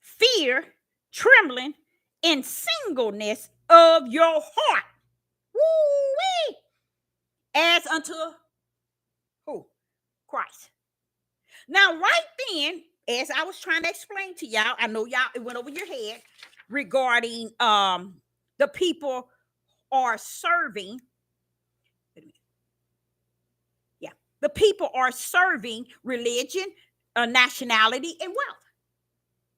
fear, trembling, and singleness of your heart. Woo-wee! As unto who? Christ. Now, right then, as I was trying to explain to y'all, I know y'all, it went over your head regarding the people are serving. Yeah, the people are serving religion, nationality, and wealth.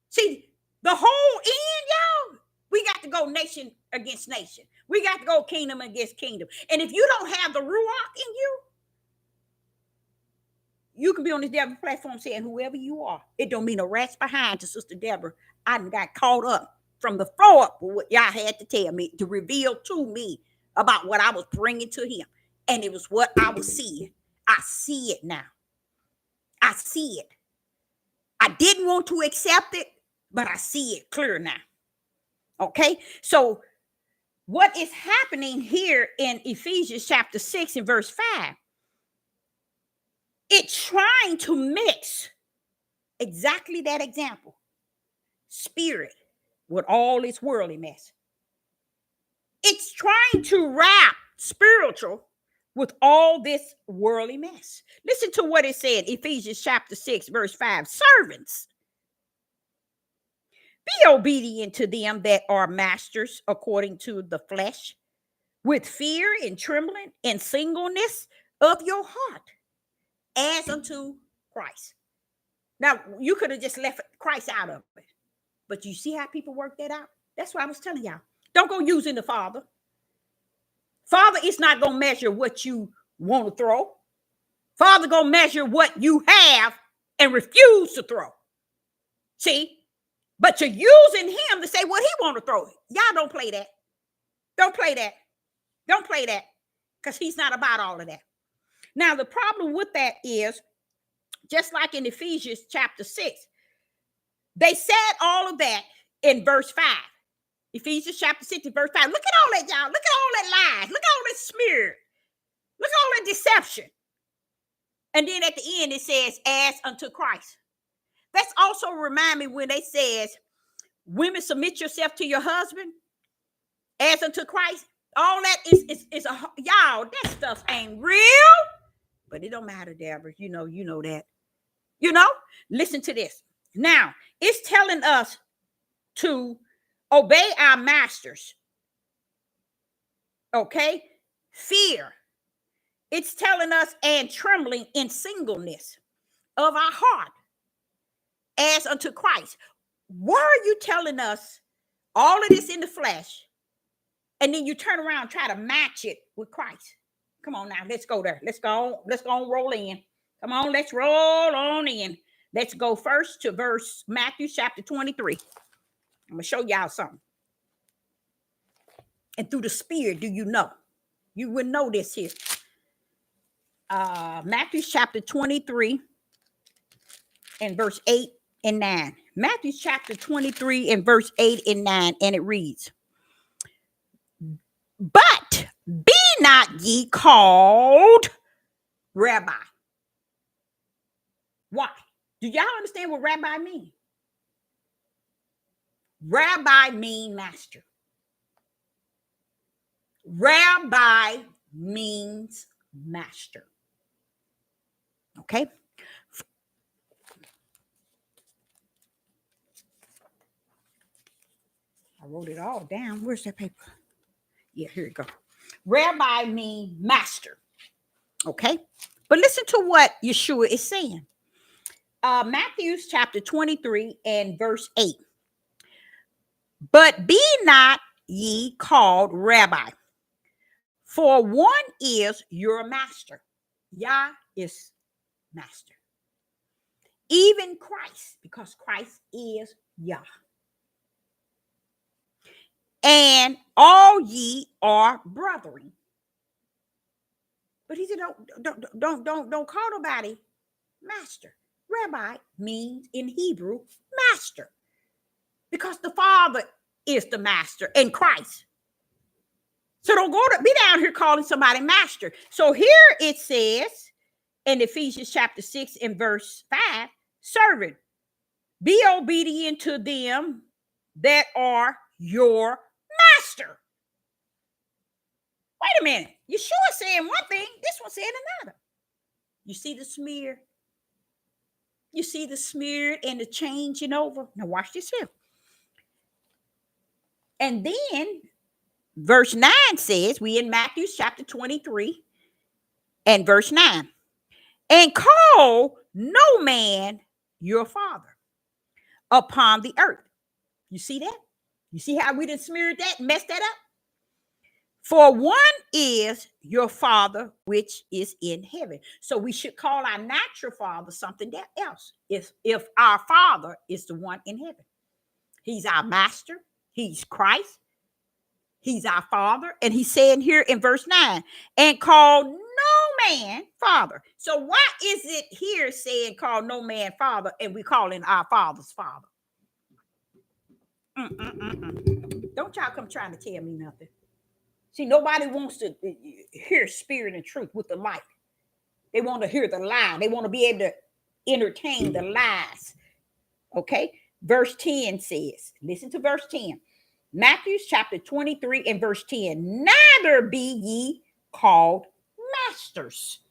See, the whole end, y'all, we got to go nation against nation. We got to go kingdom against kingdom. And if you don't have the Ruach in you, you can be on this Deborah platform saying whoever you are. It don't mean a rat's behind to Sister Deborah. I got caught up from the floor up with what y'all had to tell me, to reveal to me about what I was bringing to him. And it was what I was seeing. I see it now. I see it. I didn't want to accept it, but I see it clear now. Okay? So what is happening here in Ephesians chapter 6 and verse 5? It's trying to mix exactly that example. Spirit with all its worldly mess. It's trying to wrap spiritual with all this worldly mess. Listen to what it said, Ephesians chapter 6, verse 5. Servants, be obedient to them that are masters according to the flesh, with fear and trembling and singleness of your heart, as unto Christ. Now, you could have just left Christ out of it. But you see how people work that out? That's why I was telling y'all. Don't go using the Father. Father is not going to measure what you want to throw. Father going to measure what you have and refuse to throw. See? But you're using him to say what he want to throw. Y'all don't play that. Don't play that. Don't play that. Because he's not about all of that. Now, the problem with that is, just like in Ephesians chapter 6, they said all of that in verse 5. Ephesians chapter 6, verse 5. Look at all that, y'all. Look at all that lies. Look at all that smear. Look at all that deception. And then at the end, it says, as unto Christ. That's also remind me when they says, women, submit yourself to your husband as unto Christ. All that is y'all, that stuff ain't real. But it don't matter, Deborah. You know that. Listen to this. Now, it's telling us to obey our masters. Okay? Fear. It's telling us, and trembling in singleness of our heart as unto Christ. Why are you telling us all of this in the flesh, and then you turn around and try to match it with Christ? Come on now, let's go there. Let's go roll in. Come on, let's roll on in. Let's go first to Matthew chapter 23. I'm going to show y'all something. And through the Spirit, do you know? You will know this here. Matthew chapter 23 and verse 8 and 9. Matthew chapter 23 and verse 8 and 9, and it reads, but be not ye called rabbi. Why? Do y'all understand what rabbi means? Rabbi means master. Rabbi means master. Okay? I wrote it all down. Where's that paper? Yeah, here we go. Rabbi means master. Okay? But listen to what Yeshua is saying. Matthew chapter 23 and verse 8. But be not ye called rabbi, for one is your master. Yah is master. Even Christ, because Christ is Yah. And all ye are brethren. But he said, don't call nobody master. Rabbi means in Hebrew master, because the Father is the master and Christ. So don't be down here calling somebody master. So here it says in Ephesians chapter 6 and verse 5, servant, be obedient to them that are your master. Wait a minute. Yeshua saying one thing, this one saying another. You see the smear? You see the smear and the changing over? Now watch this here. And then verse 9 says, we in Matthew chapter 23 and verse 9. And call no man your father upon the earth. You see that? You see how we done smeared that, messed that up? For one is your Father which is in heaven. So we should call our natural father something else. If our Father is the one in heaven. He's our master. He's Christ. He's our Father. And he's saying here in verse 9, and call no man father. So why is it here saying call no man father and we calling our Father's Father? Don't y'all come trying to tell me nothing. See, nobody wants to hear spirit and truth with the light. They want to hear the lie. They want to be able to entertain the lies. Okay? Verse 10 says, listen to verse 10. Matthew chapter 23 and verse 10. Neither be ye called masters,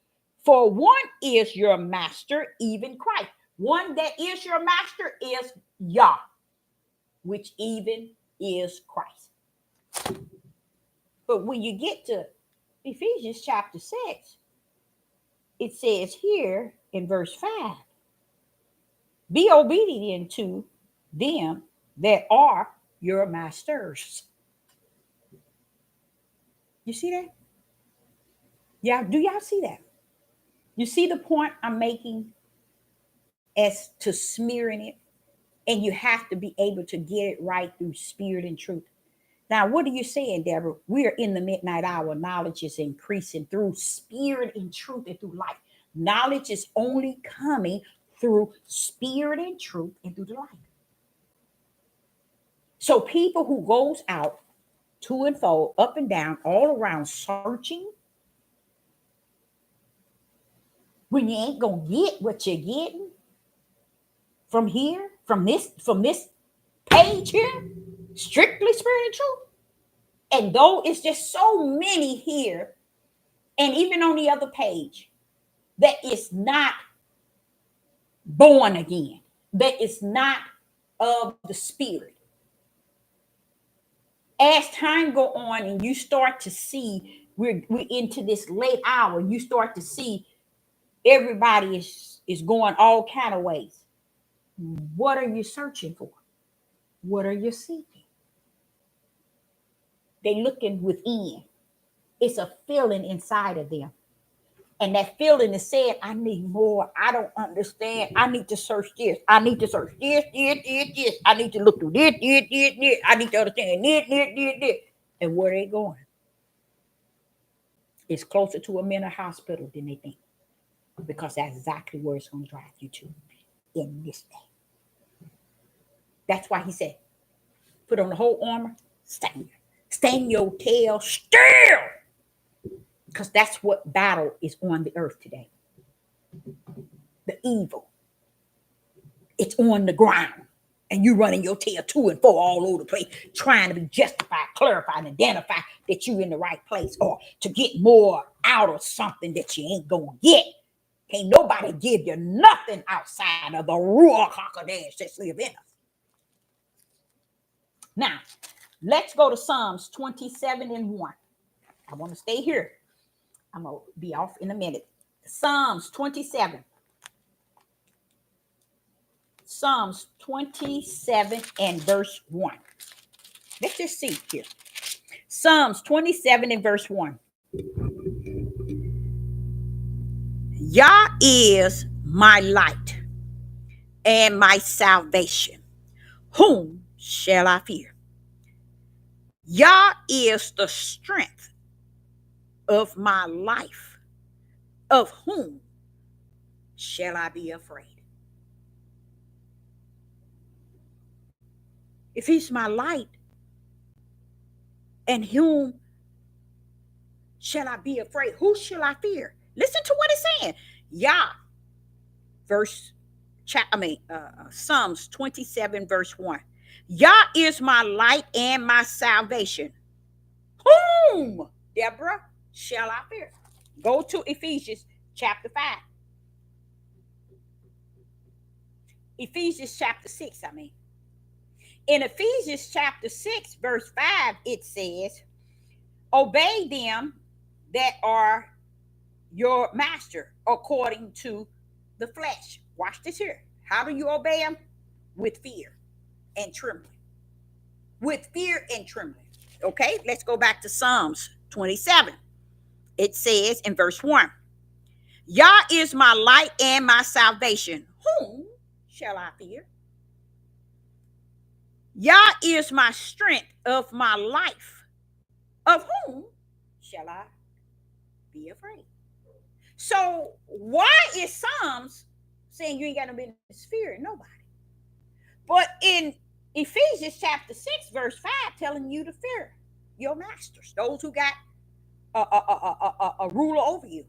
for one is your master, even Christ. One that is your master is Yah, which even is Christ. But when you get to Ephesians chapter 6, it says here in verse 5, be obedient to them that are your masters. You see that? Yeah, do y'all see that? You see the point I'm making as to smearing it? And you have to be able to get it right through spirit and truth. Now, what are you saying, Deborah? We are in the midnight hour. Knowledge is increasing through spirit and truth and through life. Knowledge is only coming through spirit and truth and through the light. So people who goes out to and fro, up and down, all around searching, when you ain't gonna get what you're getting from here, from this page here, strictly spiritual. And though it's just so many here, and even on the other page, that is not born again, that is not of the spirit. As time go on and you start to see we're into this late hour, you start to see everybody is going all kind of ways. What are you searching for? What are you seeking? They looking within. It's a feeling inside of them. And that feeling is saying, I need more. I don't understand. I need to search this. I need to search this. I need to look through this. I need to understand this. And where they going? It's closer to a mental hospital than they think. Because that's exactly where it's going to drive you to in this day. That's why he said, put on the whole armor, stand. Stand your tail still. Because that's what battle is on the earth today. The evil. It's on the ground. And you running your tail to and fro all over the place, trying to be justified, clarified, and identify that you're in the right place, or to get more out of something that you ain't going to get. Can't nobody give you nothing outside of the Ruach HaKodesh that's live in us. Now, let's go to Psalms 27:1. I want to stay here. I'm going to be off in a minute. Psalms 27. Psalms 27 and verse 1. Let's just see here. Psalms 27 and verse 1. Yah is my light and my salvation. Whom shall I fear? Yah is the strength of my life. Of whom shall I be afraid? If he's my light, and whom shall I be afraid? Who shall I fear? Listen to what it's saying. Yah, Psalms 27, verse 1. Yah is my light and my salvation. Whom, Deborah, shall I fear? Go to Ephesians chapter 5. Ephesians chapter 6, In Ephesians chapter 6, verse 5, it says, obey them that are your master according to the flesh. Watch this here. How do you obey them? With fear and trembling. With fear and trembling. Okay, let's go back to Psalms 27. It says in verse 1, Yah is my light and my salvation. Whom shall I fear? Yah is my strength of my life. Of whom shall I be afraid? So why is Psalms saying you ain't got no business fearing nobody? But in Ephesians chapter 6, verse 5, telling you to fear your masters, those who got a ruler over you.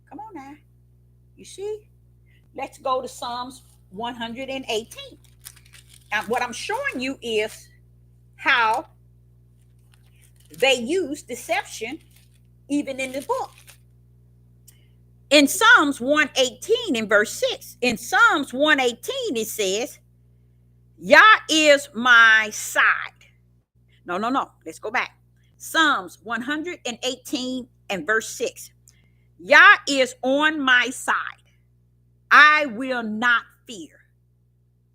Come on now. You see? Let's go to Psalms 118. Now, what I'm showing you is how they use deception even in the book. In Psalms 118 in verse 6, in Psalms 118 it says, Yah is my side. No. Let's go back. Psalms 118 and verse 6. Yah is on my side. I will not fear.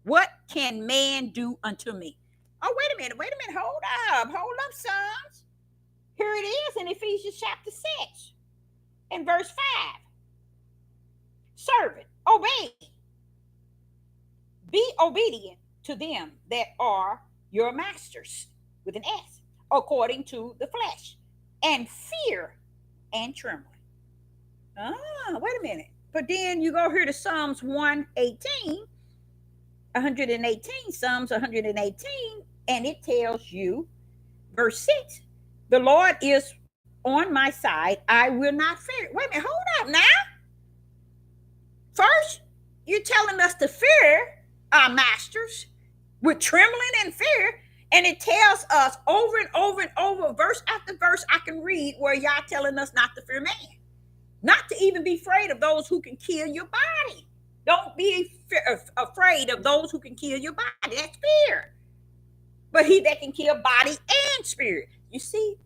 What can man do unto me? Oh, wait a minute. Hold up, Psalms. Here it is in Ephesians chapter 6 and verse 5. Servant, obey. Be obedient to them that are your masters, with an S, according to the flesh, and fear and trembling. Wait a minute. But then you go here to Psalms 118, 118, Psalms 118, and it tells you, verse 6, the Lord is on my side, I will not fear. Wait a minute, hold up now. First, you're telling us to fear our masters with trembling and fear. And it tells us over and over and over, verse after verse, I can read where y'all telling us not to fear man, not to even be afraid of those who can kill your body. Don't be afraid of those who can kill your body. That's fear. But he that can kill body and spirit. You see,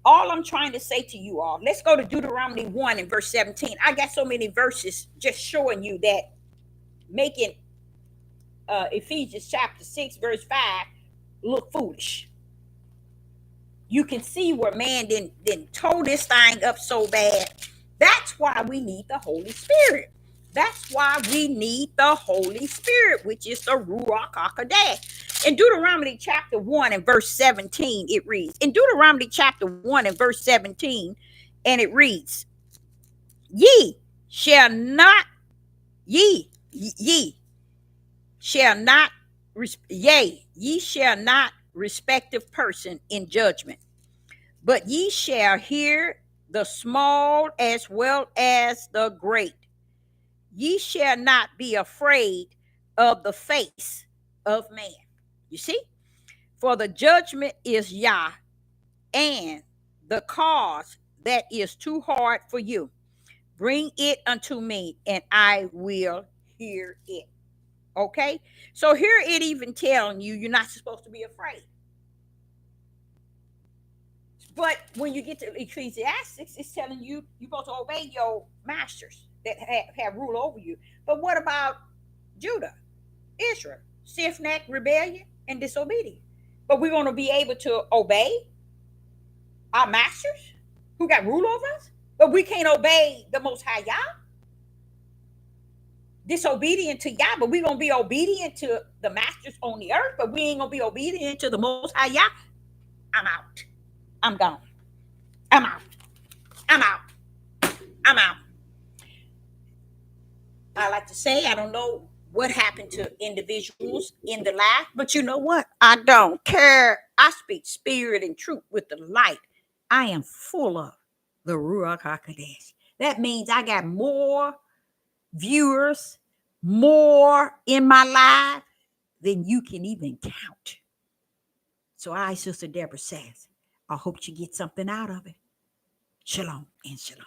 all I'm trying to say to you all, let's go to Deuteronomy 1 and verse 17. I got so many verses just showing you that, making Ephesians chapter 6, verse 5 look foolish. You can see where man didn't tow this thing up so bad. That's why we need the Holy Spirit. That's why we need the Holy Spirit, which is the Ruach HaKodesh. In Deuteronomy chapter 1 and verse 17, it reads, in Deuteronomy chapter 1 and verse 17, and it reads, ye shall not, ye shall not, ye shall not respective person in judgment, but ye shall hear the small as well as the great. Ye shall not be afraid of the face of man. You see? For the judgment is Yah, and the cause that is too hard for you. Bring it unto me, and I will hear it. Okay? So here it even telling you you're not supposed to be afraid. But when you get to Ecclesiastes, it's telling you you're supposed to obey your masters that have rule over you. But what about Judah, Israel, stiff-neck, rebellion, and disobedience? But we're going to be able to obey our masters who got rule over us, but we can't obey the Most High Yah. Disobedient to Yah, but we're going to be obedient to the masters on the earth, but we ain't going to be obedient to the Most High Yah. I'm out. I'm gone. I'm out. I'm out. I'm out. I like to say, I don't know what happened to individuals in the life, but you know what? I don't care. I speak spirit and truth with the light. I am full of the Ruach HaKodesh. That means I got more viewers, more in my life than you can even count. So Sister Deborah says, I hope you get something out of it. Shalom and shalom.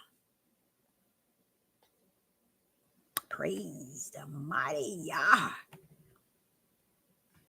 Praise the mighty Yah.